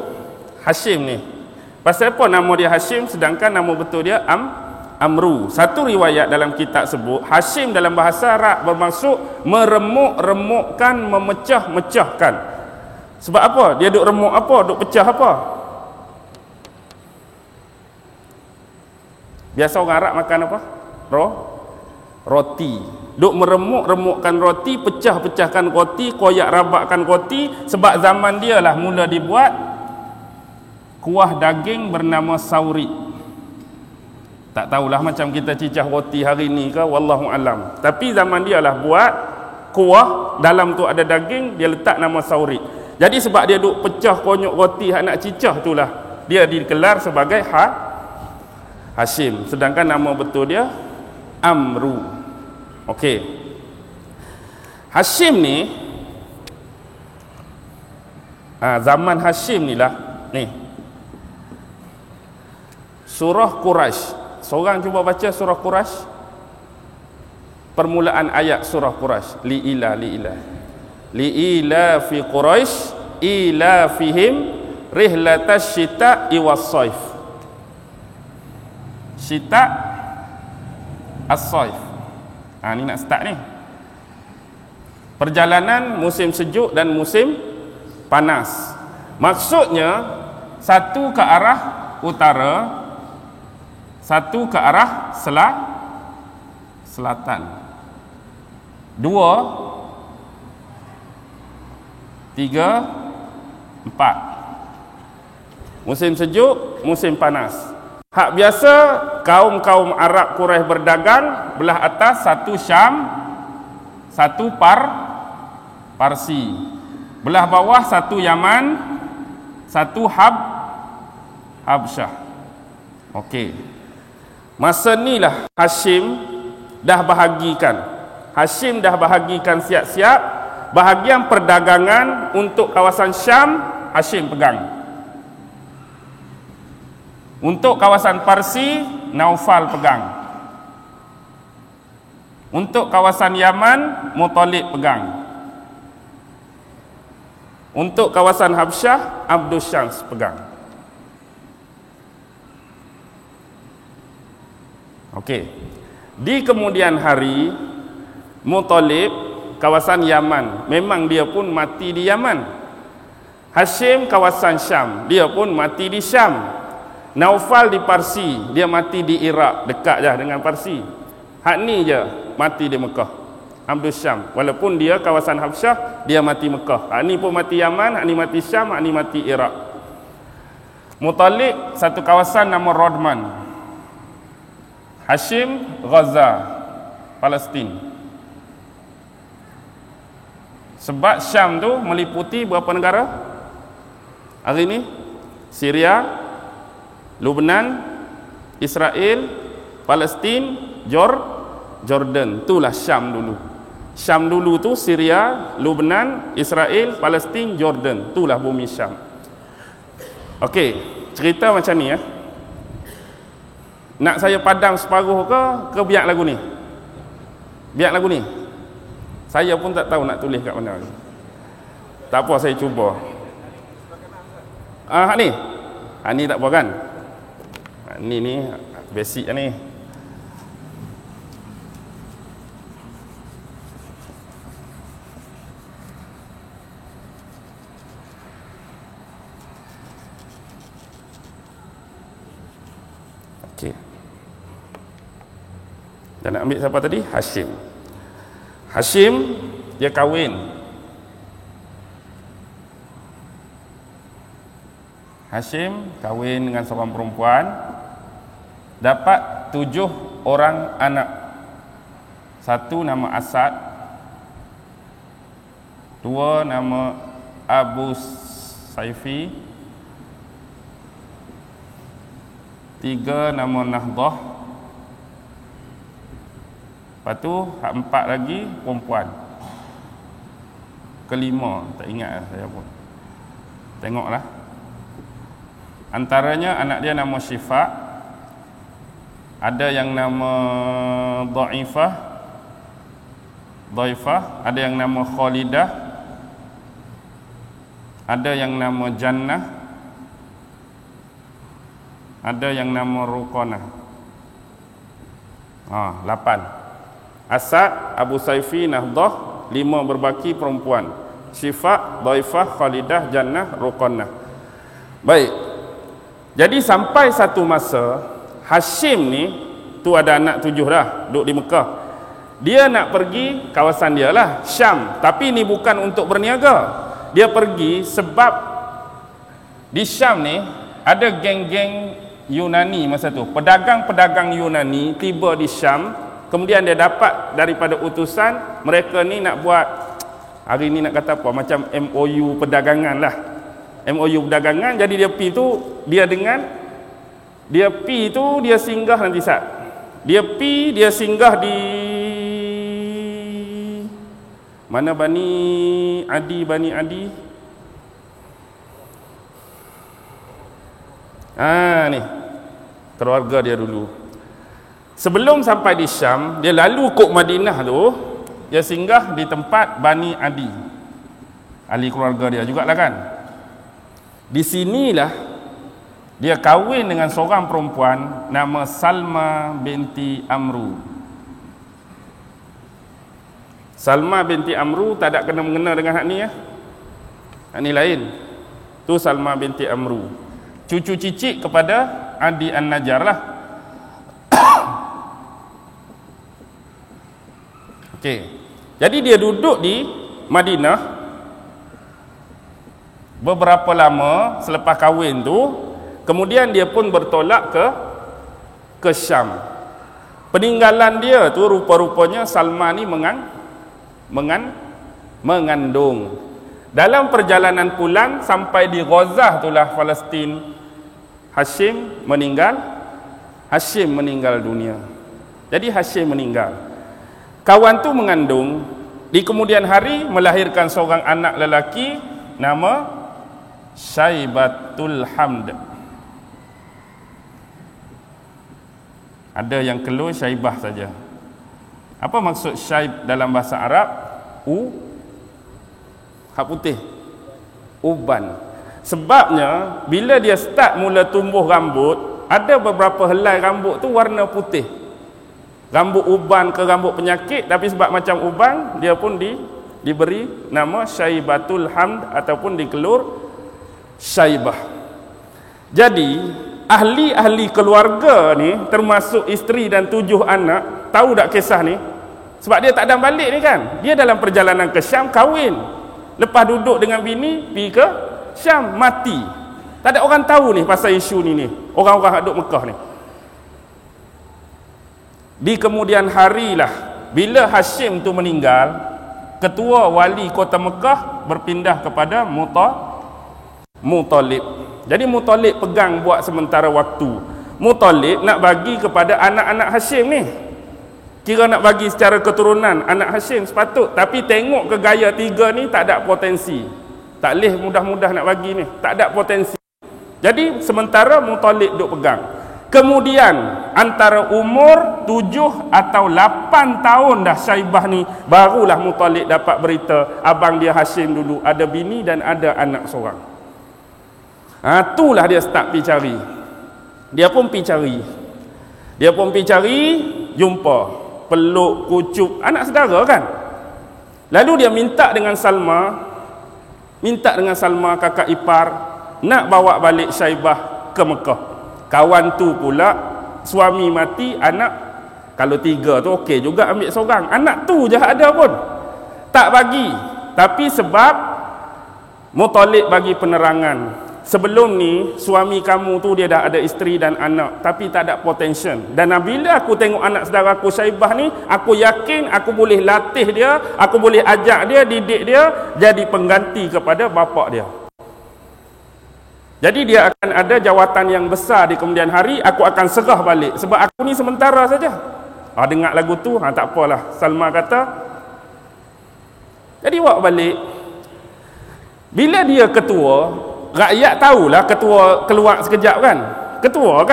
Hashim ni. Pasal apa nama dia Hashim sedangkan nama betul dia Amru? Satu riwayat dalam kitab sebut Hashim dalam bahasa Arab bermaksud meremuk-remukkan, memecah-mecahkan. Sebab apa? Dia duk remuk apa? Duk pecah apa? Biasa orang Arab makan apa? Roti. Duk meremuk-remukkan roti, pecah-pecahkan roti, koyak rabakkan roti. Sebab zaman dia lah mula dibuat kuah daging bernama sauri. Tak tahulah macam kita cicah roti hari ni ke, wallahu alam. Tapi zaman dia lah buat kuah, dalam tu ada daging, dia letak nama sauri. Jadi sebab dia duk pecah konyok roti hak nak cicah itulah dia dikelar sebagai Hashim. Sedangkan nama betul dia Amru. Okey. Hashim ni zaman Hashim ni lah ni. Surah Quraisy. Seorang cuba baca surah Quraisy. Permulaan ayat surah Quraisy. Li'ila fi Quraisy ila fihim rihlatash syita'i was-saif. Syita' as-saif. Ni nak start ni. Perjalanan musim sejuk dan musim panas. Maksudnya satu ke arah utara, satu ke arah selatan. 2 3 4. Musim sejuk, musim panas. Hak biasa kaum-kaum Arab Quraisy berdagang, belah atas satu Syam, satu Parsi. Belah bawah satu Yaman, satu Habsyah. Okey. Masa ni lah Hashim dah bahagikan. Siap-siap. Bahagian perdagangan untuk kawasan Syam, Hashim pegang. Untuk kawasan Parsi, Naufal pegang. Untuk kawasan Yaman, Muttalib pegang. Untuk kawasan Habsyah, Abdul Syams pegang. Okey. Di kemudian hari, Muttalib kawasan Yaman, memang dia pun mati di Yaman. Hashim kawasan Syam, dia pun mati di Syam. Naufal di Parsi, dia mati di Iraq, dekat je dengan Parsi. Hak ni je mati di Mekah, Abdul Syam. Walaupun dia kawasan Habsyah, dia mati Mekah. Hak ni pun mati Yaman, hak ni mati Syam, hak ni mati Iraq. Muttalib satu kawasan nama Rodman. Hashim Gaza, Palestin. Sebab Syam tu meliputi berapa negara hari ni? Syria, Lebanon, Israel, Palestin, Jordan. Itulah Syam dulu. Syam dulu tu Syria, Lebanon, Israel, Palestin, Jordan. Itulah bumi Syam. Okey, cerita macam ni ya. Nak saya padam separuh ke biar lagu ni? Biar lagu ni. Saya pun tak tahu nak tulis kat mana. Tak apa, saya cuba. Ni. Ni tak apa kan? Ni basic ni. Okey. Dan nak ambil siapa tadi? Hashim dia kahwin. Hashim kahwin dengan seorang perempuan, dapat 7 orang anak. Satu nama Asad, 2 nama Abu Saifi, 3 nama Nahdah. Lepas tu hak 4 lagi perempuan. Kelima tak ingat lah saya pun. Tengoklah. Antaranya anak dia nama Syifa, ada yang nama Dhaifah, ada yang nama Khalidah, ada yang nama Jannah, ada yang nama Ruqanah. 8. Asad, Abu Saifi, Nahdah, 5 berbaki perempuan. Syifa, Dhaifah, Khalidah, Jannah, Ruqanah. Baik. Jadi sampai satu masa Hashim ni tu ada anak 7 dah, duduk di Mekah. Dia nak pergi kawasan dia lah, Syam. Tapi ni bukan untuk berniaga. Dia pergi sebab di Syam ni ada geng-geng Yunani masa tu. Pedagang-pedagang Yunani tiba di Syam. Kemudian dia dapat daripada utusan, mereka ni nak buat, hari ni nak kata apa, macam MOU perdagangan lah. MOU perdagangan. Jadi dia pi tu, dia singgah nanti saat. Dia singgah di mana, Bani Adi. Ni keluarga dia dulu. Sebelum sampai di Syam, dia lalu kok Madinah tu, dia singgah di tempat Bani Adi, ahli keluarga dia jugalah kan. Di sinilah dia kahwin dengan seorang perempuan nama Salma binti Amru. Salma binti Amru tak ada kena-mengena dengan hak ni ya. Hak ni lain. Tu Salma binti Amru, cucu cicit kepada Adi An-Najjar lah. Okey. Jadi dia duduk di Madinah beberapa lama selepas kahwin tu. Kemudian dia pun bertolak ke Syam. Peninggalan dia tu rupa-rupanya Salma ni mengandung. Dalam perjalanan pulang sampai di Ghazah itulah Palestin, Hashim meninggal dunia. Jadi Hashim meninggal. Kawan tu mengandung, di kemudian hari melahirkan seorang anak lelaki nama Syaibatul Hamd. Ada yang keluar Syaibah saja. Apa maksud Syaib dalam bahasa Arab? Hak putih, uban. Sebabnya bila dia start mula tumbuh rambut, ada beberapa helai rambut tu warna putih. Rambut uban ke rambut penyakit, tapi sebab macam uban, dia pun diberi nama Syaibatul Hamd ataupun dikelur Syaibah. Jadi ahli-ahli keluarga ni, termasuk isteri dan 7 anak, tahu tak kisah ni? Sebab dia tak ada balik ni kan. Dia dalam perjalanan ke Syam kahwin. Lepas duduk dengan bini, pergi ke Syam, mati. Tak ada orang tahu ni pasal isu ni. Orang-orang duduk Mekah ni. Di kemudian harilah, bila Hashim tu meninggal, ketua wali kota Mekah berpindah kepada Muttalib. Jadi Muttalib pegang buat sementara waktu. Muttalib nak bagi kepada anak-anak Hashim ni. Kira nak bagi secara keturunan anak Hashim sepatut. Tapi tengok ke gaya 3 ni tak ada potensi. Tak boleh mudah-mudah nak bagi ni. Tak ada potensi. Jadi sementara Muttalib duk pegang. Kemudian antara umur 7 atau 8 tahun dah Syaibah ni, barulah Muttalib dapat berita abang dia Hashim dulu ada bini dan ada anak seorang. Itulah dia start pergi cari. Dia pun pergi cari, jumpa, peluk, kucup, anak saudara kan. Lalu dia minta dengan Salma kakak ipar, nak bawa balik Syaibah ke Mekah. Kawan tu pula suami mati, anak kalau 3 tu okey juga ambil seorang. Anak tu je ada pun tak bagi. Tapi sebab Muttalib bagi penerangan, sebelum ni suami kamu tu dia dah ada isteri dan anak, tapi tak ada potential. Dan bila aku tengok anak saudara aku Syaibah ni, aku yakin aku boleh latih dia, aku boleh ajak dia, didik dia jadi pengganti kepada bapak dia. Jadi dia akan ada jawatan yang besar di kemudian hari. Aku akan serah balik sebab aku ni sementara saja. Dengar lagu tu, tak apalah. Salma kata, jadi buat balik. Bila dia ketua, rakyat tahulah ketua keluar sekejap kan. Ketua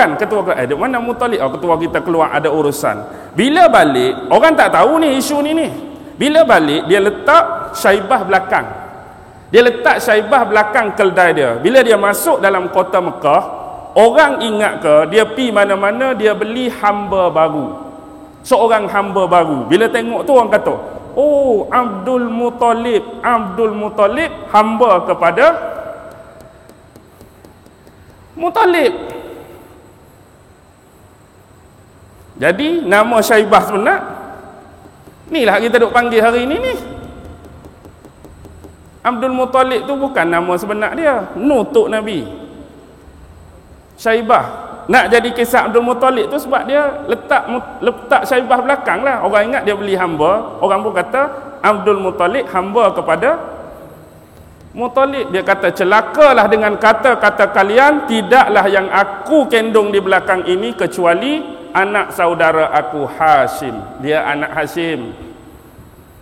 duk mana Muttalib? Ketua kita keluar ada urusan. Bila balik, orang tak tahu ni isu ni. Bila balik, dia letak Syaibah belakang. Dia letak Syaibah belakang keldai dia. Bila dia masuk dalam kota Mekah, orang ingat ke dia pi mana-mana dia beli hamba baru. Seorang hamba baru. Bila tengok tu orang kata, oh, Abdul Muttalib hamba kepada Muttalib. Jadi nama Syaibah sebenar inilah kita duk panggil hari ini ni. Abdul Muttalib tu bukan nama sebenar dia, nutuk Nabi. Syaibah nak jadi kisah Abdul Muttalib tu sebab dia letak Syaibah belakang lah. Orang ingat dia beli hamba, orang pun kata Abdul Muttalib hamba kepada Muttalib. Dia kata, celakalah dengan kata-kata kalian, tidaklah yang aku kendung di belakang ini kecuali anak saudara aku Hashim. Dia anak Hashim,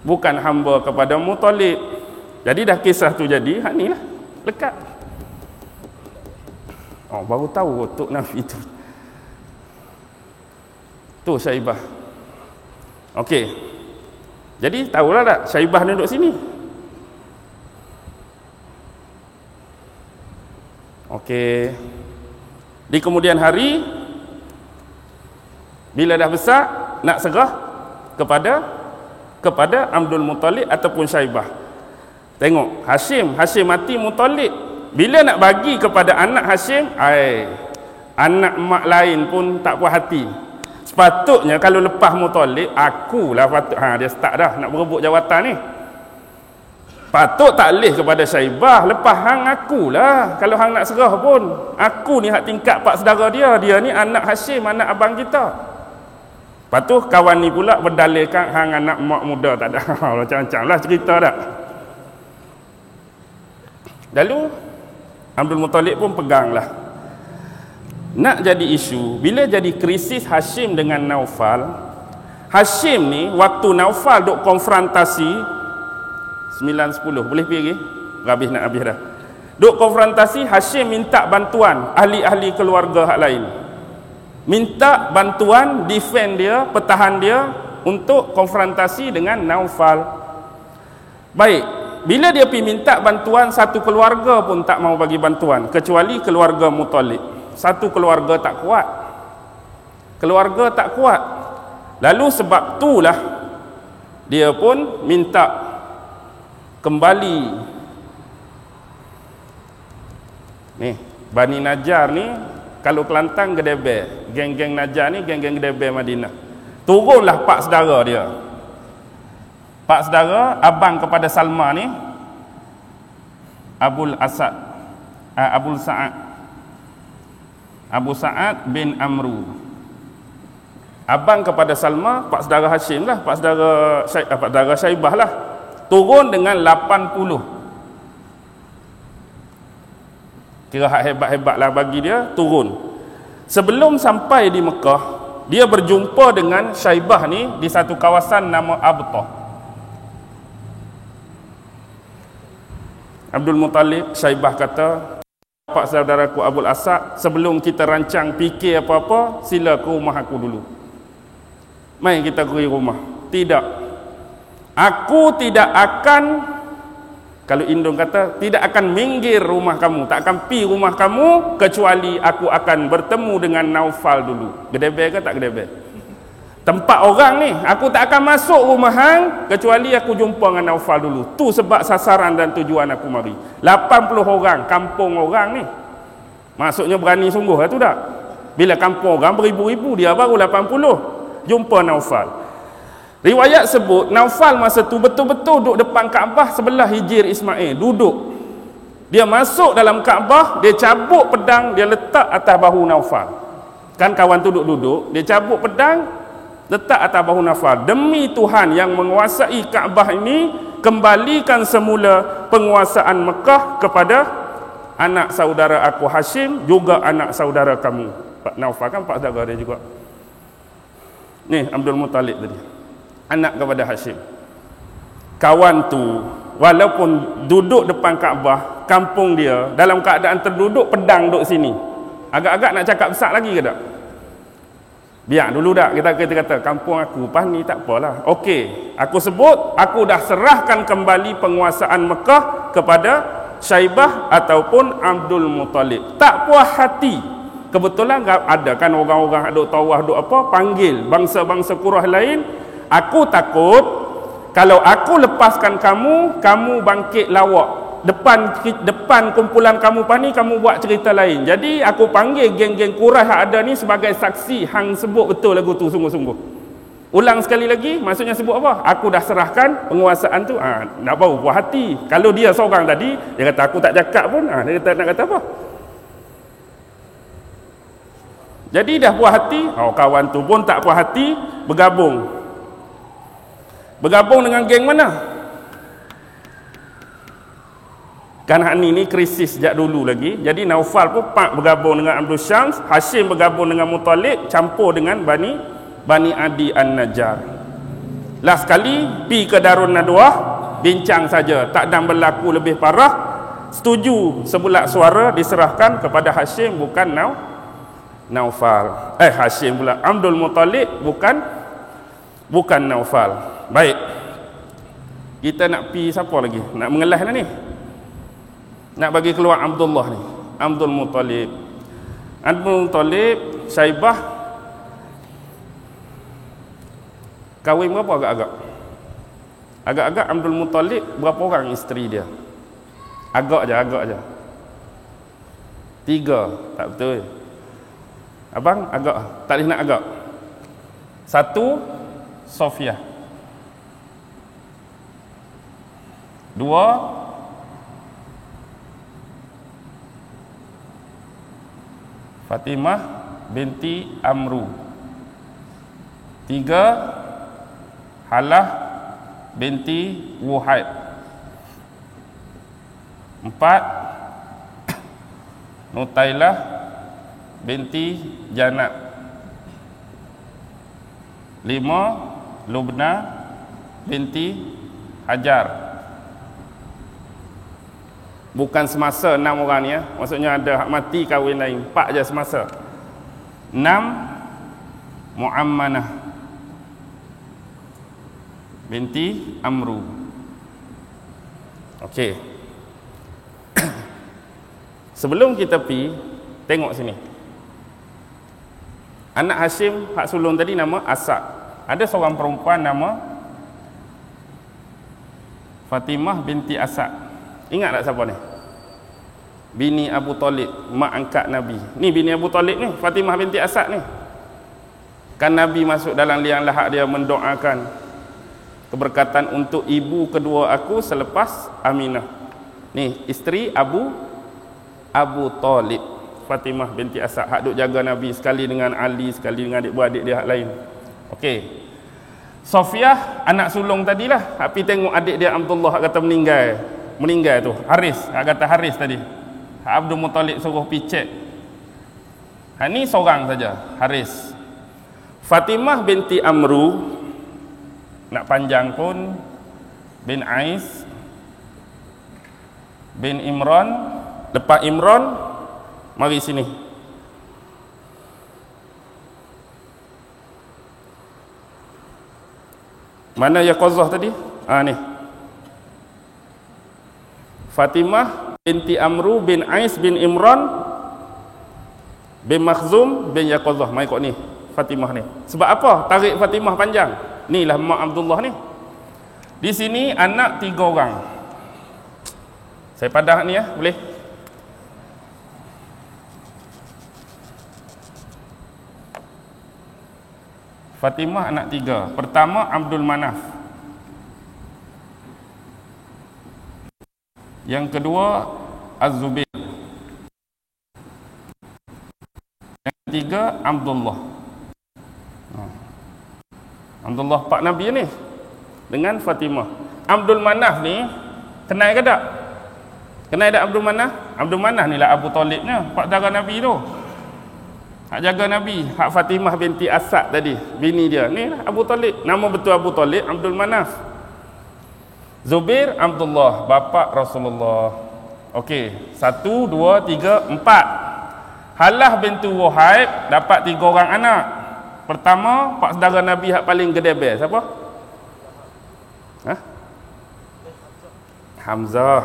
bukan hamba kepada Muttalib. Jadi dah kisah tu jadi, ni lah lekat. Baru tahu Tok Nafi tu. Tu Syaibah. Okey. Jadi tahulah tak Syaibah ni duduk sini. Okey. Di kemudian hari, bila dah besar, nak serah kepada Abdul Muttalib ataupun Syaibah. Tengok Hashim mati, Muttalib bila nak bagi kepada anak Hashim, anak mak lain pun tak puas hati. Sepatutnya kalau lepas Muttalib, akulah patut. Dia start dah nak berebut jawatan ni. Patut takleh kepada Syaibah, lepas hang akulah. Kalau hang nak serah pun, aku ni hak tingkat pak saudara dia ni anak Hashim, anak abang kita. Lepas tu kawan ni pula berdalilkan hang anak mak muda tak ada. Macam-macam lah cerita dah. Lalu Abdul Muttalib pun peganglah. Nak jadi isu, bila jadi krisis Hashim dengan Naufal. Hashim ni waktu Naufal duk konfrontasi 9-10, boleh pergi? Nak habis dah. Duk konfrontasi, Hashim minta bantuan ahli-ahli keluarga hak lain. Minta bantuan defend dia, pertahan dia untuk konfrontasi dengan Naufal. Baik. Bila dia pergi minta bantuan, satu keluarga pun tak mau bagi bantuan kecuali keluarga Muttalib. Satu keluarga tak kuat. Lalu sebab itulah dia pun minta kembali. Ni Bani Najjar ni, kalau Kelantan Gedebe, geng-geng Najjar ni geng-geng Gedebe Madinah. Turunlah pak saudara dia. Pak saudara abang kepada Salma ni, Abu Sa'ad bin Amru. Abang kepada Salma, pak saudara Hashim lah, pak saudara Syaibah lah. Turun dengan 80. Kira hak hebat-hebat lah bagi dia, turun. Sebelum sampai di Mekah, dia berjumpa dengan Syaibah ni di satu kawasan nama Abtah. Abdul Muttalib, Syaibah kata, pak saudaraku Abul Asad, sebelum kita rancang fikir apa-apa, sila ke rumah aku dulu. Mai kita pergi rumah. Tidak. Aku tidak akan, kalau Indung kata, tidak akan minggir rumah kamu, tak akan pi rumah kamu kecuali aku akan bertemu dengan Naufal dulu. Gedebe ke tak gedebe? Tempat orang ni, aku tak akan masuk rumah hang kecuali aku jumpa dengan Naufal dulu. Tu sebab sasaran dan tujuan aku mari. 80 orang, kampung orang ni. Maksudnya berani sungguh lah tu tak? Bila kampung orang beribu-ribu, dia baru 80. Jumpa Naufal. Riwayat sebut, Naufal masa tu betul-betul duduk depan Kaabah sebelah Hijir Ismail. Duduk. Dia masuk dalam Kaabah, dia cabut pedang, dia letak atas bahu Naufal. Kan kawan tu duduk-duduk, dia cabut pedang, letak atas bahu Naufal. Demi Tuhan yang menguasai Kaabah ini, kembalikan semula penguasaan Mekah kepada anak saudara aku Hashim juga anak saudara kamu. Pak Naufal kan pak saudara dia juga. Ni Abdul Muttalib tadi, anak kepada Hashim. Kawan tu walaupun duduk depan Kaabah, kampung dia dalam keadaan terduduk, pedang duduk sini. Agak-agak nak cakap besar lagi ke tak? Biar dulu dah, kita kata kampung aku pas ni tak apalah. Okey, aku sebut aku dah serahkan kembali penguasaan Mekah kepada Syaibah ataupun Abdul Muttalib. Tak puas hati. Kebetulan ada kan orang-orang duk tawah duk apa, panggil bangsa-bangsa Quraisy lain. Aku takut kalau aku lepaskan kamu, kamu bangkit lawak. Depan kumpulan kamu pani, kamu buat cerita lain. Jadi aku panggil geng-geng Quraisy yang ada ni sebagai saksi. Hang sebut betul lagu tu sungguh-sungguh. Ulang sekali lagi, maksudnya sebut apa? Aku dah serahkan penguasaan tu. Nak bau buah hati. Kalau dia seorang tadi, dia kata aku tak cakap pun, dia kata nak kata apa? Jadi dah puas hati, kawan tu pun tak puas hati, bergabung. Bergabung dengan geng mana? Kan hak ni krisis sejak dulu lagi. Jadi Naufal pun bergabung dengan Abdul Syams, Hashim bergabung dengan Muttalib, campur dengan Bani Adi An-Najjar. Last sekali pi ke Darun Nadwah, bincang saja, tak ada berlaku lebih parah. Setuju sebulat suara diserahkan kepada Hashim, bukan Naufal. Hashim pula, Abdul Muttalib, bukan Naufal. Baik, kita nak pi siapa lagi? Nak mengelas dah ni, nak bagi keluar Abdullah ni, Abdul Muttalib. Abdul Muttalib, Syaibah kahwin berapa agak-agak? Agak-agak Abdul Muttalib berapa orang isteri dia? Agak je. 3, tak betul. Abang agak, tak boleh nak agak. 1 Sofia, 2 Fatimah binti Amru, 3 Halah binti Wuhaib, 4 Nutailah binti Janab, 5 Lubna binti Hajar. Bukan semasa 6 orang ni ya. Maksudnya ada hak mati kahwin lain, 4 je semasa. 6 Muammanah binti Amru. Okey. Sebelum kita pi, tengok sini. Anak Hashim hak sulung tadi nama Asad. Ada seorang perempuan nama Fatimah binti Asad. Ingat tak siapa ni? Bini Abu Talib, mak angkat Nabi. Ni bini Abu Talib ni, Fatimah binti Asad ni. Kan Nabi masuk dalam liang lahat dia mendoakan keberkatan untuk ibu kedua aku selepas Aminah. Ni isteri Abu Talib, Fatimah binti Asad, hak duk jaga Nabi sekali dengan Ali, sekali dengan adik-beradik dia hak lain. Okey. Sofiah anak sulung tadilah, hak pi tengok adik dia Abdullah hak kata meninggal tu, Haris, hak kata Haris tadi. Hak Abdul Muttalib suruh pi cek. Hak ni seorang saja, Haris. Fatimah binti Amru, nak panjang pun, bin Ais bin Imran. Lepas Imran, mari sini. Mana Yaqazah tadi? Ni Fatimah binti Amru bin Ais bin Imran bin Makhzum bin Yaqazah. Mai kok ni Fatimah ni. Sebab apa tarik Fatimah panjang? Inilah mak Abdullah ni. Di sini anak 3 orang. Saya padah ni ya, boleh? Fatimah anak 3. Pertama Abdul Manaf. Yang kedua Az-Zubair. Yang ketiga Abdullah. Abdullah pak Nabi ni dengan Fatimah. Abdul Manaf ni kenal ke tak? Kenal tak Abdul Manaf? Abdul Manaf ni lah Abu Talibnya, pak saudara Nabi tu. Hak jaga Nabi, hak Fatimah binti Asad tadi, bini dia. Ni lah Abu Talib. Nama betul Abu Talib, Abdul Manaf. Zubair Abdullah, bapa Rasulullah. Okey, 1 2 3 4. Halah bintu Wahab dapat 3 orang anak. Pertama, pak saudara Nabi hak paling gedebel, siapa? Ha? Hamzah.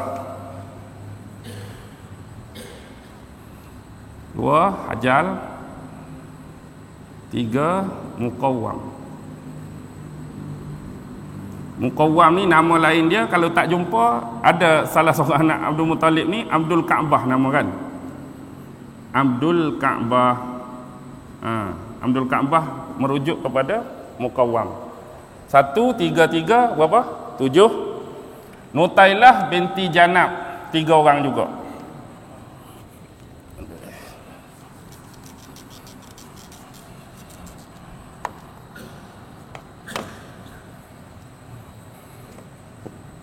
2 Hajal. 3 Muqawwam. Muqawwam ni nama lain dia, kalau tak jumpa ada salah seorang anak Abdul Muttalib ni Abdul Ka'bah nama kan. Abdul Ka'bah. Abdul Ka'bah merujuk kepada Muqawwam. 1 3 3 berapa? 7. Nutailah binti Janab, 3 orang juga.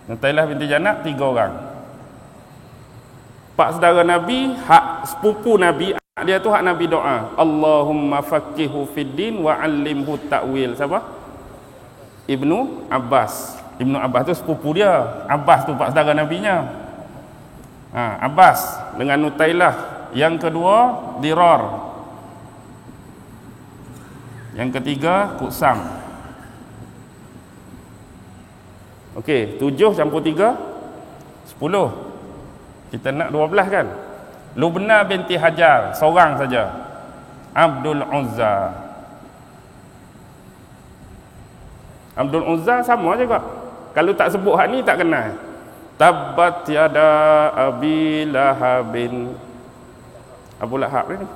Nutailah binti Janab 3 orang. Pak saudara Nabi, hak sepupu Nabi, dia tu hak Nabi doa, Allahumma faqihu fid din wa 'allimhu ta'wil. Siapa? Ibnu Abbas. Ibnu Abbas tu sepupu dia. Abbas tu pak saudara Nabinya. Abbas dengan Nutailah. Yang kedua Dirar. Yang ketiga Kusam. Okey, 7 campur 3 10. Kita nak 12 kan? Lubna binti Hajar, seorang saja. Abdul Uzza. Abdul Uzza sama juga. Kalau tak sebut hak ni tak kenal. Tabbat yada Abi Lahabin. Abu Lahab ni.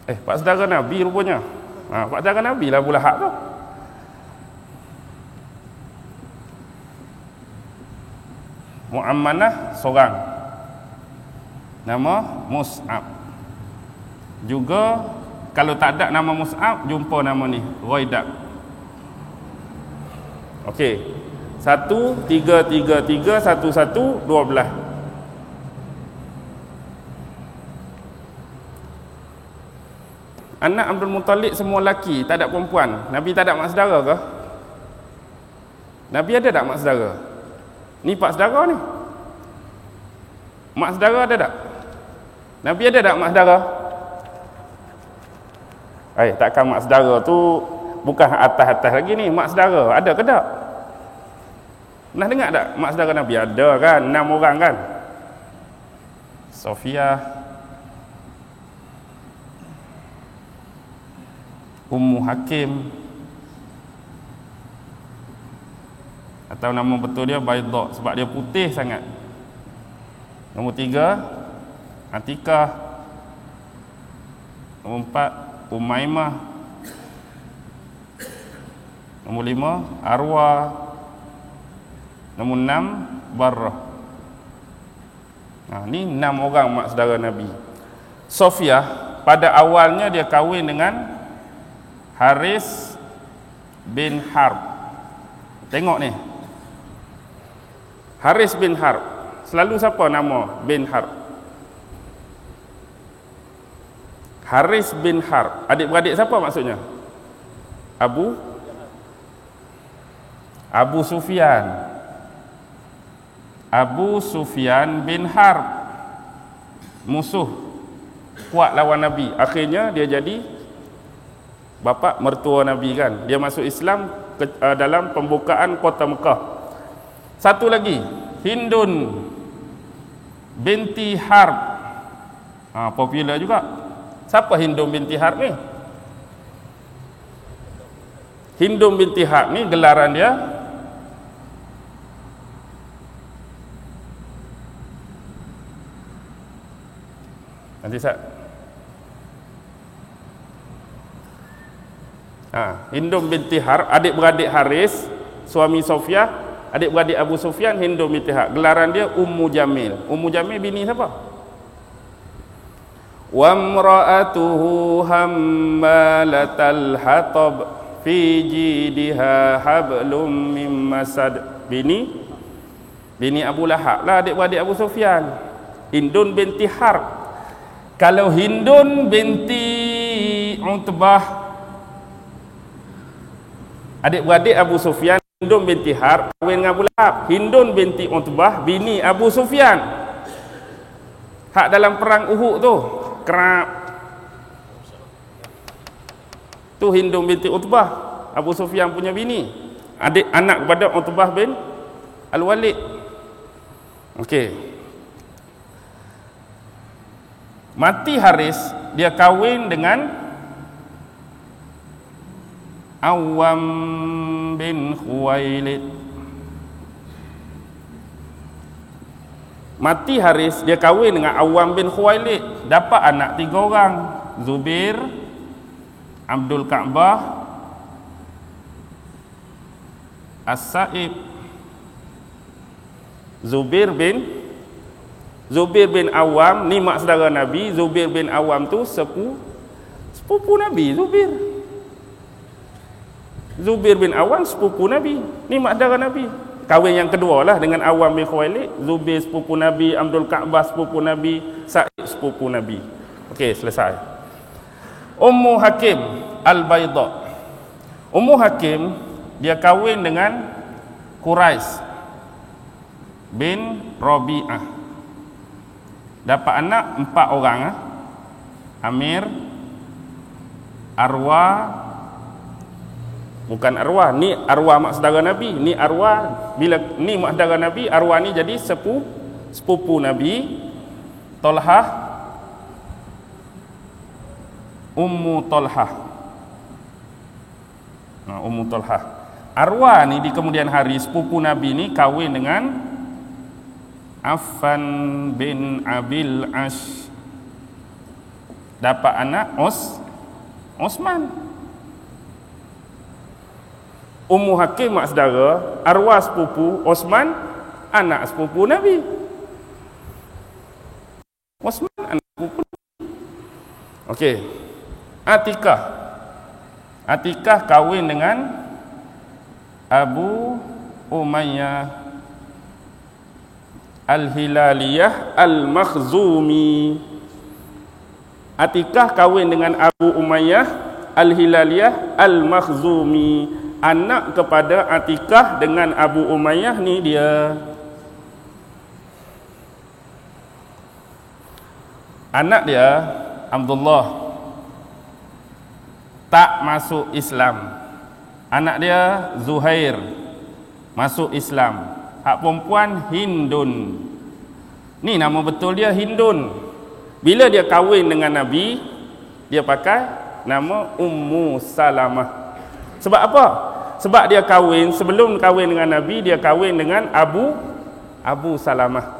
Pak saudara Nabi rupanya. Pak saudara Nabi lah Abu Lahab tu. Muammanah seorang, nama Mus'ab. Juga kalau tak ada nama Mus'ab, jumpa nama ni Ghaidak. Okey, 1 3 3 3 1 1 12. Anak Abdul Muttalib semua lelaki, tak ada perempuan. Nabi tak ada mak saudara ke? Nabi ada tak mak saudara? Ni pak saudara ni. Mak saudara ada tak? Nabi ada tak mak saudara? Takkan mak saudara tu bukan atas-atas lagi ni. Mak saudara ada ke tak? Pernah dengar tak mak saudara Nabi? Ada kan, 6 orang kan. Sofia, Ummu Hakim, atau nama betul dia Baydha sebab dia putih sangat. Nombor 3 Atikah. Nombor 4 Umaymah. Nombor 5 Arwa. Nombor 6 Barrah. Ni 6 orang mak saudara Nabi. Sofia pada awalnya dia kahwin dengan Haris bin Harb. Tengok ni, Haris bin Harb. Selalu siapa nama bin Harb? Haris bin Harb. Adik-beradik siapa maksudnya? Abu Sufyan. Abu Sufyan bin Harb. Musuh kuat lawan Nabi. Akhirnya dia jadi bapa mertua Nabi kan. Dia masuk Islam dalam pembukaan kota Mekah. Satu lagi, Hindun binti Harb. Popular juga. Siapa Hindun binti Harb ni? Hindun binti Harb ni gelaran dia nanti Hindun binti Harb, adik-beradik Haris, suami Sofia, adik-beradik Abu Sufyan. Hindun binti Harb, gelaran dia Ummu Jamil. Ummu Jamil bini siapa? Wa imra'atuhu hammalatal hatab fi jidiha hablum mim masad. Bini bini Abu Lahab lah adik-beradik Abu Sufyan. Hindun binti Harb. Kalau Hindun binti Utbah, adik-beradik Abu Sufyan, Hindun binti Harb kahwin dengan Abu Lahab. Hindun binti Utbah bini Abu Sufyan. Hak dalam perang Uhud tu, kerap tu Hindun binti Utbah, Abu Sufyan punya bini, adik anak kepada Utbah bin Al-Walid. Okey. Mati Haris, dia kahwin dengan Awam bin Khuwailid. Mati Haris, dia kahwin dengan Awam bin Khuwailid, dapat anak 3 orang, Zubair, Abdul Ka'bah, As-Sa'ib. Zubair bin Awam ni mak saudara Nabi. Zubair bin Awam tu sepupu Nabi. Zubair bin Awam sepupu Nabi, ni mak saudara Nabi. Kahwin yang kedua lah dengan Awam bin Khuwailid. Zubair sepupu Nabi, Abdul Ka'bah sepupu Nabi, Sa'id sepupu Nabi. Okey, selesai. Ummu Hakim Al-Bayda. Ummu Hakim dia kahwin dengan Quraisy bin Rabi'ah. Dapat anak 4 orang, Amir, Arwa, bukan Arwa, ni Arwa mak saudara Nabi, ni Arwa, bila ni mak saudara Nabi, Arwa ni jadi sepupu Nabi, Talhah, Ummu Talhah. Ummu Talhah. Arwa ni di kemudian hari sepupu Nabi ni kahwin dengan Affan bin Abil Ash, dapat anak Osman. Ummu Hakim mak saudara, Arwah sepupu, Osman anak sepupu Nabi. Osman anak sepupu Nabi. Okey. Atikah kahwin dengan Abu Umayyah Al-Hilaliyah Al-Makhzumi. Atikah kahwin dengan Abu Umayyah Al-Hilaliyah Al-Makhzumi. Anak kepada Atikah dengan Abu Umayyah ni dia. Anak dia Abdullah tak masuk Islam. Anak dia Zuhair masuk Islam. Hak perempuan Hindun. Ni nama betul dia Hindun. Bila dia kahwin dengan Nabi, dia pakai nama Ummu Salamah. Sebab apa? Sebab dia kahwin, sebelum kahwin dengan Nabi, dia kahwin dengan Abu Salamah.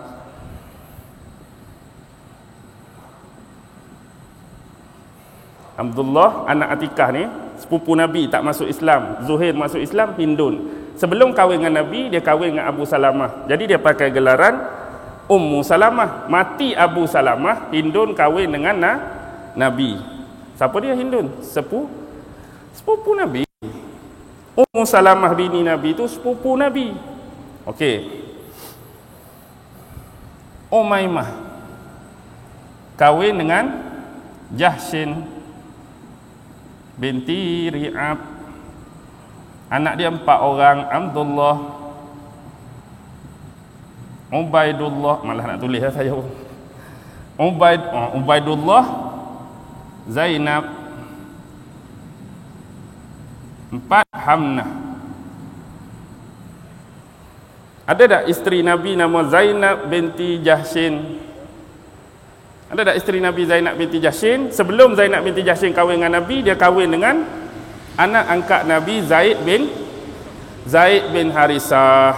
Abdullah anak Atikah ni sepupu Nabi tak masuk Islam. Zuhair masuk Islam, Hindun. Sebelum kahwin dengan Nabi, dia kahwin dengan Abu Salamah. Jadi dia pakai gelaran Ummu Salamah. Mati Abu Salamah, Hindun kahwin dengan Nabi. Siapa dia Hindun? Sepupu Nabi. Ummu Salamah bini Nabi tu sepupu Nabi. Okey. Umaymah kahwin dengan Jahshin binti Ri'ab. Anak dia 4 orang, Abdullah, Ubaidullah, malah nak tulis saya. Ubaidullah, Zainab, 4 Hamnah. Ada tak isteri Nabi nama Zainab binti Jahshin? Ada tak isteri Nabi Zainab binti Jahshin? Sebelum Zainab binti Jahshin kahwin dengan Nabi, dia kahwin dengan anak angkat Nabi Zaid bin Harisah.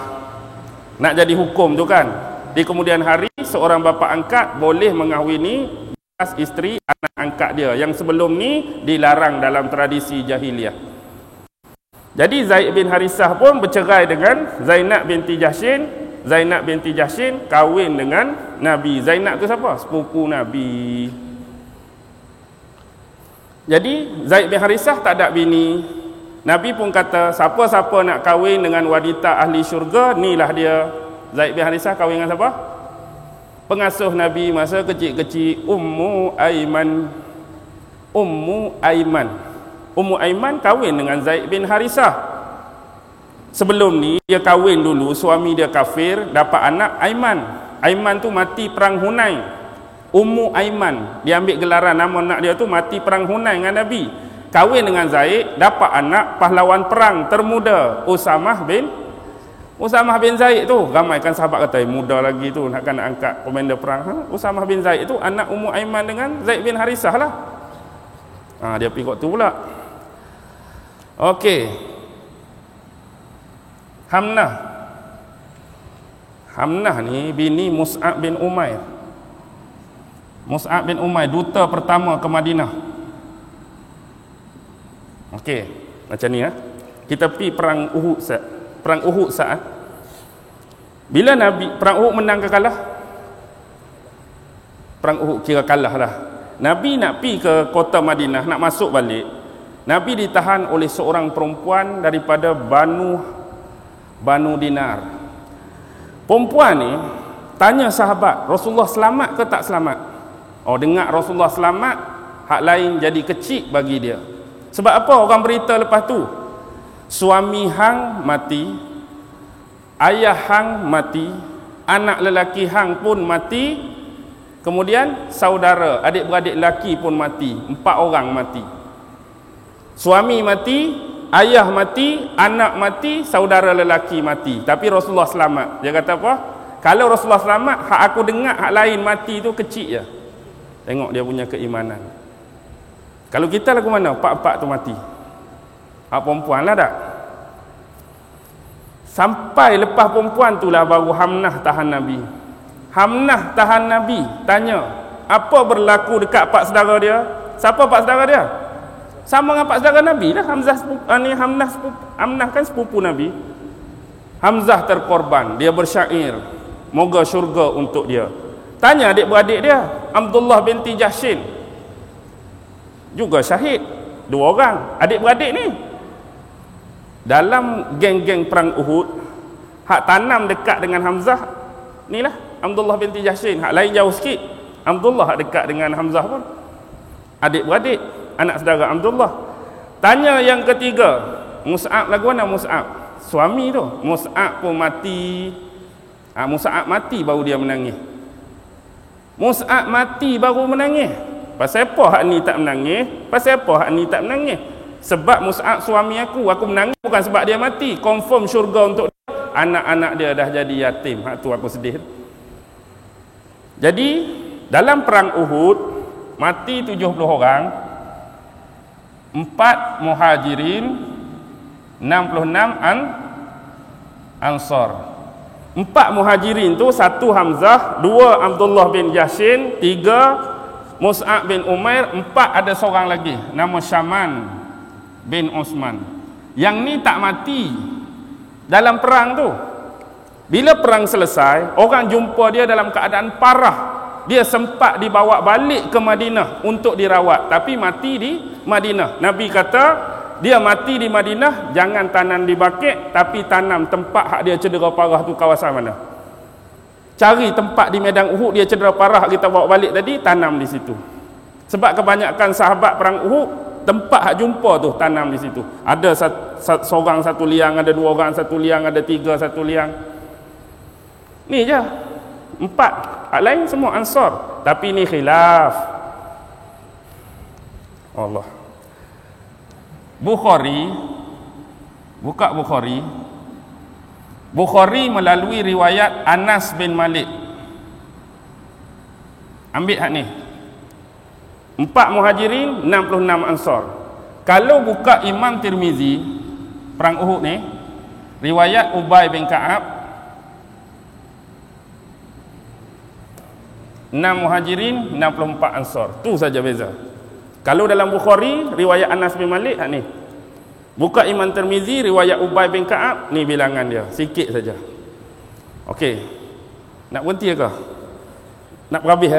Nak jadi hukum tu kan, di kemudian hari seorang bapa angkat boleh mengahwini bekas isteri anak angkat dia, yang sebelum ni dilarang dalam tradisi jahiliah. Jadi Zaid bin Harisah pun bercerai dengan Zainab binti Jahshin. Zainab binti Jahshin kahwin dengan Nabi. Zainab tu siapa? Sepupu Nabi. Jadi Zaid bin Harisah tak ada bini. Nabi pun kata, siapa-siapa nak kahwin dengan wanita ahli syurga, inilah dia. Zaid bin Harisah kahwin dengan siapa? Pengasuh Nabi masa kecil-kecil, Ummu Aiman. Ummu Aiman kahwin dengan Zaid bin Harisah. Sebelum ni dia kahwin dulu, suami dia kafir, dapat anak Aiman. Aiman tu mati perang Hunain. Ummu Aiman, dia ambil gelaran nama anak dia tu mati perang Hunain dengan Nabi. Kahwin dengan Zaid, dapat anak pahlawan perang termuda, Usamah bin Zaid tu. Ramai kan sahabat kata, muda lagi tu nak angkat komander perang. Usamah bin Zaid tu anak Ummu Aiman dengan Zaid bin Harisah lah. Dia pergi kot tu pula. Okey. Hamnah ni bini Mus'ab bin Umair. Mus'ab bin Umair duta pertama ke Madinah. Okey, macam ni kita pergi perang Uhud saat. Bila Nabi perang Uhud menang ke kalah? Perang Uhud kira kalah lah. Nabi nak pergi ke kota Madinah, nak masuk balik. Nabi ditahan oleh seorang perempuan daripada Banu Dinar. Perempuan ni tanya sahabat, Rasulullah selamat ke tak selamat? Dengar Rasulullah selamat, hak lain jadi kecil bagi dia. Sebab apa orang berita lepas tu? Suami hang mati, ayah hang mati, anak lelaki hang pun mati, kemudian saudara, adik-beradik lelaki pun mati. 4 orang mati. Suami mati, ayah mati, anak mati, saudara lelaki mati. Tapi Rasulullah selamat. Dia kata apa? Kalau Rasulullah selamat, hak aku dengar hak lain mati tu kecil je. Tengok dia punya keimanan. Kalau kita lagu mana? 4 tu mati. Hak perempuan lah tak? Sampai lepas perempuan tu lah baru Hamnah tahan Nabi. Hamnah tahan Nabi. Tanya, apa berlaku dekat 4 saudara dia? Siapa 4 saudara dia? Sama dengan 4 saudara Nabi lah. Hamnah kan sepupu Nabi. Hamzah terkorban. Dia bersyair, moga syurga untuk dia. Tanya adik-beradik dia, Abdullah binti Jahshin juga syahid. 2 orang adik-beradik ni. Dalam geng-geng perang Uhud, hak tanam dekat dengan Hamzah ni lah Abdullah binti Jahshin. Hak lain jauh sikit. Abdullah hak dekat dengan Hamzah pun adik-beradik, anak saudara Abdullah. Tanya yang ketiga, Mus'ab lagu mana Mus'ab? Suami tu. Mus'ab pun mati. Mus'ab mati baru dia menangis. Mus'ab mati baru menangis. Pasal apa hak ni tak menangis? Pasal apa hak ni tak menangis? Sebab Mus'ab suami aku menangis bukan sebab dia mati. Confirm syurga untuk dia. Anak-anak dia dah jadi yatim. Hak tu aku sedih. Jadi dalam perang Uhud mati 70 orang. 4 muhajirin, 66 ansar. 4 muhajirin tu, 1 Hamzah, 2 Abdullah bin Jahshin, 3 Mus'ab bin Umair, 4 ada seorang lagi nama Syaman bin Osman. Yang ni tak mati dalam perang tu. Bila perang selesai, orang jumpa dia dalam keadaan parah. Dia sempat dibawa balik ke Madinah untuk dirawat, tapi mati di Madinah. Nabi kata, dia mati di Madinah, jangan tanam di Baqi', tapi tanam tempat hak dia cedera parah tu kawasan mana. Cari tempat di medan Uhud dia cedera parah, kita bawa balik tadi, tanam di situ. Sebab kebanyakan sahabat perang Uhud, tempat hak jumpa tu tanam di situ. Ada seorang 1 liang, ada 2 orang 1 liang, ada 3 1 liang. Ni je 4. Hak lain semua ansar. Tapi ni khilaf. Allah. Bukhari, buka Bukhari. Bukhari melalui riwayat Anas bin Malik. Ambil hak ni. 4 muhajirin, 66 ansar. Kalau buka Imam Tirmizi perang Uhud ni, riwayat Ubay bin Ka'ab, 6 muhajirin, 64 ansar. Tu saja beza. Kalau dalam Bukhari riwayat Anas bin Malik hak ni. Buka Imam Tirmizi riwayat Ubay bin Ka'ab, ni bilangan dia, sikit saja. Okey. Nak berhenti ke? Nak berhabis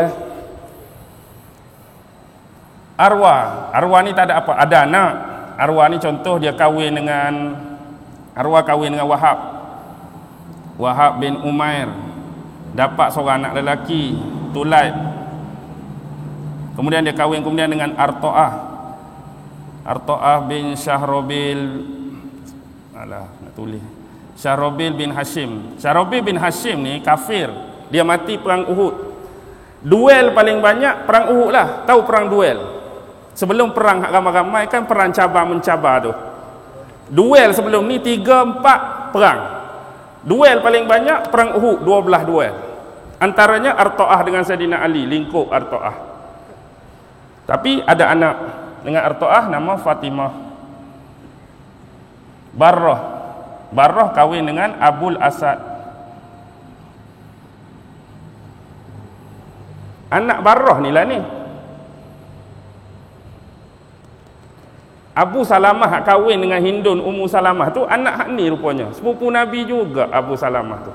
Arwah ni tak ada apa, ada anak. Arwah ni contoh dia kahwin dengan Wahab. Wahab bin Umair dapat seorang anak lelaki, Tulaib. Kemudian dia kahwin kemudian dengan Arto'ah bin Syahrobil, nak tulis, Syahrobil bin Hashim. Syahrobil bin Hashim ni kafir, dia mati perang Uhud. Duel paling banyak perang Uhud lah. Tahu perang duel? Sebelum perang ramai-ramai kan perang cabar-mencabar tu. Duel sebelum ni 3-4 perang. Duel paling banyak perang Uhud, 12 duel. Antaranya Arto'ah dengan Sayyidina Ali, lingkup Arto'ah. Tapi ada anak dengan Arto'ah nama Fatimah. Barrah kahwin dengan Abul Asad. Anak Barrah ni lah ni. Abu Salamah kahwin dengan Hindun Ummu Salamah tu anak hak ni rupanya. Sepupu Nabi juga Abu Salamah tu.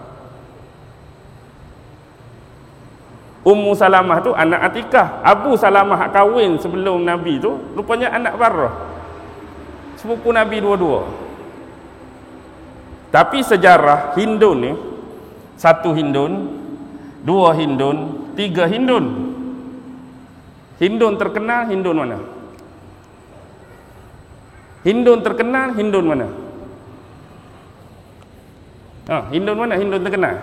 Ummu Salamah tu anak Atikah. Abu Salamah hak kahwin sebelum Nabi tu rupanya anak Barrah. Sepupu Nabi dua-dua. Tapi sejarah Hindun ni, 1 Hindun, 2 Hindun, 3 Hindun. Hindun terkenal, Hindun mana? Hindun terkenal, Hindun mana? Hindun mana? Hindun terkenal.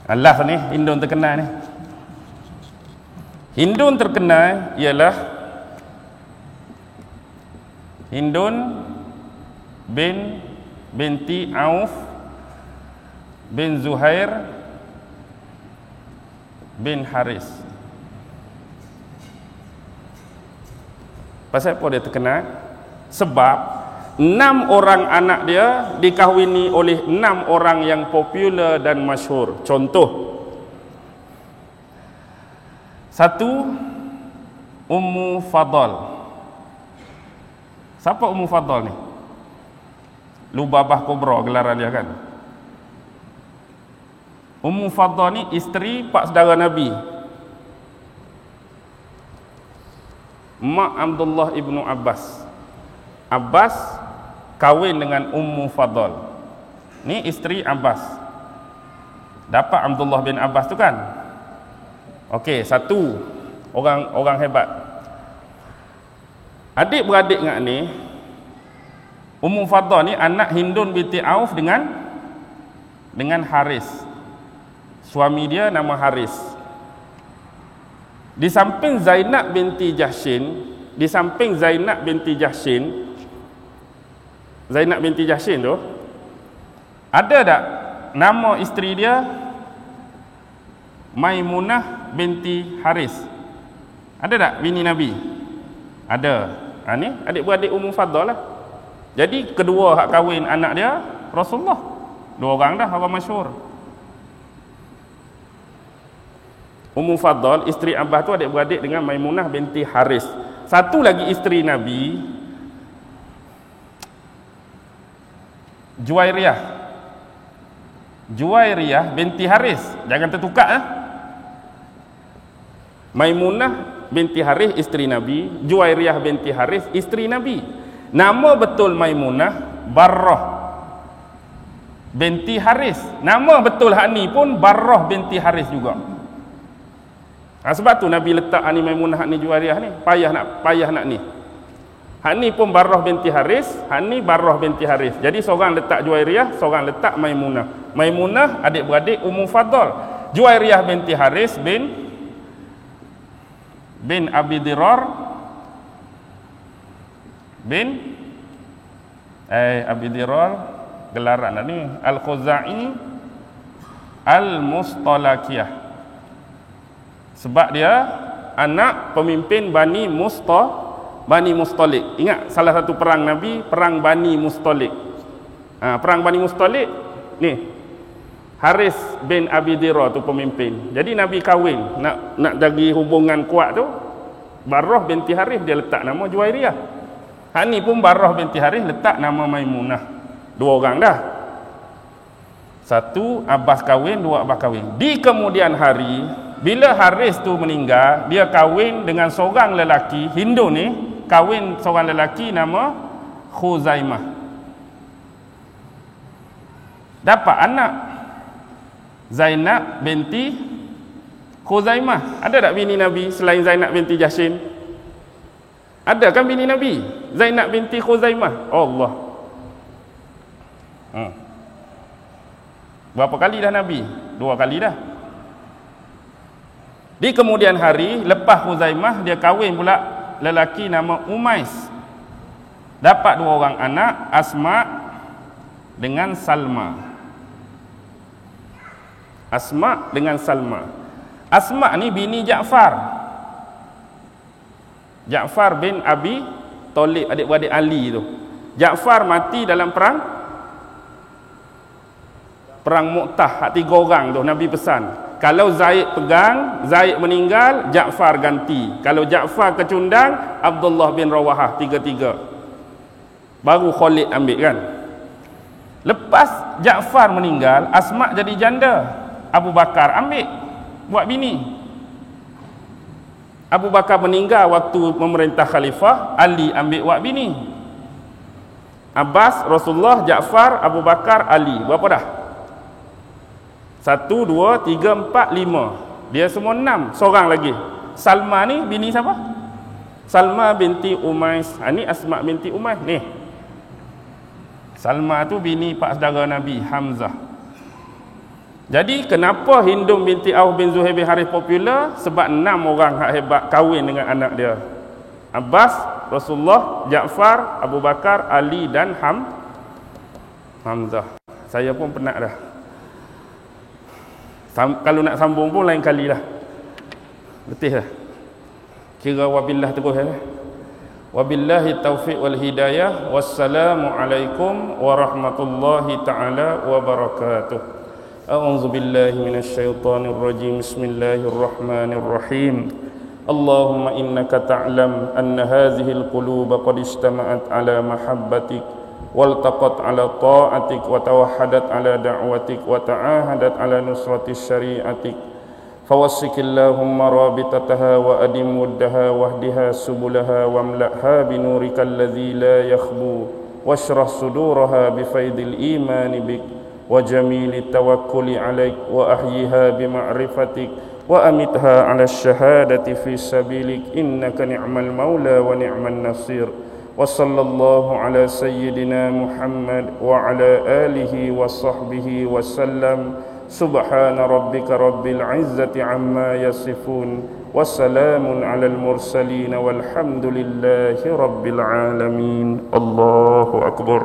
Allah ni, Hindun terkenal ni. Hindun terkenal ialah Hindun binti Auf bin Zuhair bin Haris. Pasal apa dia terkenal? Sebab 6 orang anak dia dikahwini oleh 6 orang yang popular dan masyhur. Contoh, 1 Ummu Fadl. Siapa Ummu Fadl ni? Lubabah Kubra gelaran dia kan. Ummu Fadl ni isteri pak saudara Nabi, mak Abdullah ibnu Abbas. Abbas kahwin dengan Ummu Fadl. Ni isteri Abbas. Dapat Abdullah bin Abbas tu kan. Okey, 1 orang hebat. Adik-beradik ngak ni, Ummu Fadl ni anak Hindun binti Auf dengan Haris. Suami dia nama Haris. Di samping Zainab binti Jahshin, tu ada tak nama isteri dia Maimunah binti Haris? Ada tak bini Nabi? Ada. Ni adik-beradik Ummu Fadl lah. Jadi kedua hak kahwin anak dia Rasulullah. 2 orang dah orang masyhur. Ummu Fadl isteri Abbas tu adik-beradik dengan Maimunah binti Haris. 1 lagi isteri Nabi, Juwairiyah binti Haris. Jangan tertukar Maimunah binti Haris isteri Nabi, Juwairiyah binti Haris isteri Nabi. Nama betul Maimunah Barrah binti Haris. Nama betul hak ni pun Barrah binti Haris juga. Sebab tu Nabi letak ni Maimunah hak ni Juwairiyah ni, payah nak ni. Hak ni pun Barrah binti Haris, hak ni Barrah binti Haris. Jadi seorang letak Juwairiyah, seorang letak Maimunah. Maimunah adik-beradik Ummu Fadl. Juwairiyah binti Haris bin Abi Dirar bin Abi Dirar gelaran ni Al-Khuzai Al-Mustalakiyah. Sebab dia anak pemimpin Bani Mustalik. Ingat salah satu perang Nabi, perang Bani Mustalik. Perang Bani Mustalik ni Haris bin Abi Dirar tu pemimpin. Jadi Nabi kahwin nak bagi hubungan kuat tu, Barrah binti Haris dia letak nama Juwairiyah. Hak ni pun Barrah binti Haris letak nama Maimunah. 2 orang dah. 1 Abbas kahwin, 2 Abbas kahwin. Di kemudian hari bila Haris tu meninggal, dia kahwin dengan seorang lelaki Hindu ni, kahwin seorang lelaki nama Khuzaimah. Dapat anak Zainab binti Khuzaimah. Ada tak bini Nabi selain Zainab binti Jahshin? Ada kan bini Nabi? Zainab binti Khuzaimah. Allah. Berapa kali dah Nabi? 2 kali dah. Di kemudian hari, lepas Khuzaimah, dia kahwin pula lelaki nama Umais. Dapat 2 orang anak, Asma dengan Salma. Asma dengan Salma. Asma ni bini Ja'far. Ja'far bin Abi Talib, adik-beradik Ali tu. Ja'far mati dalam perang Mu'tah, 3 orang tu Nabi pesan, kalau Zaid pegang, Zaid meninggal, Ja'far ganti. Kalau Ja'far kecundang, Abdullah bin Rawahah, 3-3. Baru Khalid ambil kan. Lepas Ja'far meninggal, Asma jadi janda. Abu Bakar ambil buat bini. Abu Bakar meninggal waktu memerintah khalifah, Ali ambil buat bini. Abbas, Rasulullah, Ja'far, Abu Bakar, Ali. Berapa dah? 1, 2, 3, 4, 5. Dia semua 6. Seorang lagi. Salma ni bini siapa? Salma binti Umais. Ni Asma binti Umais ni. Salma tu bini pak saudara Nabi, Hamzah. Jadi kenapa Hindum binti Auf bin Zuhair bin Harith popular? Sebab 6 orang hak hebat kahwin dengan anak dia. Abbas, Rasulullah, Ja'far, Abu Bakar, Ali dan Hamzah. Saya pun penat dah. Kalau nak sambung pun lain kali lah. Letih dah. Kira wabillah terus lah. Wabillahi taufiq wal hidayah. Wassalamualaikum warahmatullahi ta'ala wabarakatuh. أعوذ بالله من الشيطان الرجيم بسم الله الرحمن الرحيم اللهم إنك تعلم أن هذه القلوب قد اجتمعت على محبتك والتقت على طاعتك وتوحدت على دعوتك وتعاهدت على نصرة شريعتك فوسك اللهم رابطتها وأدم ودها واهدها سبلها واملأها بنورك الذي لا يخبو واشرح صدورها بفيض الإيمان بك وجميل التوكل عليك وأحيها بمعرفتك وأمتها على الشهادة في سبيلك إنك نعم المولى ونعم النصير وصلى الله على سيدنا محمد وعلى آله وصحبه وسلم سبحان ربك رب العزة عما يصفون وسلام على المرسلين والحمد لله رب العالمين الله أكبر.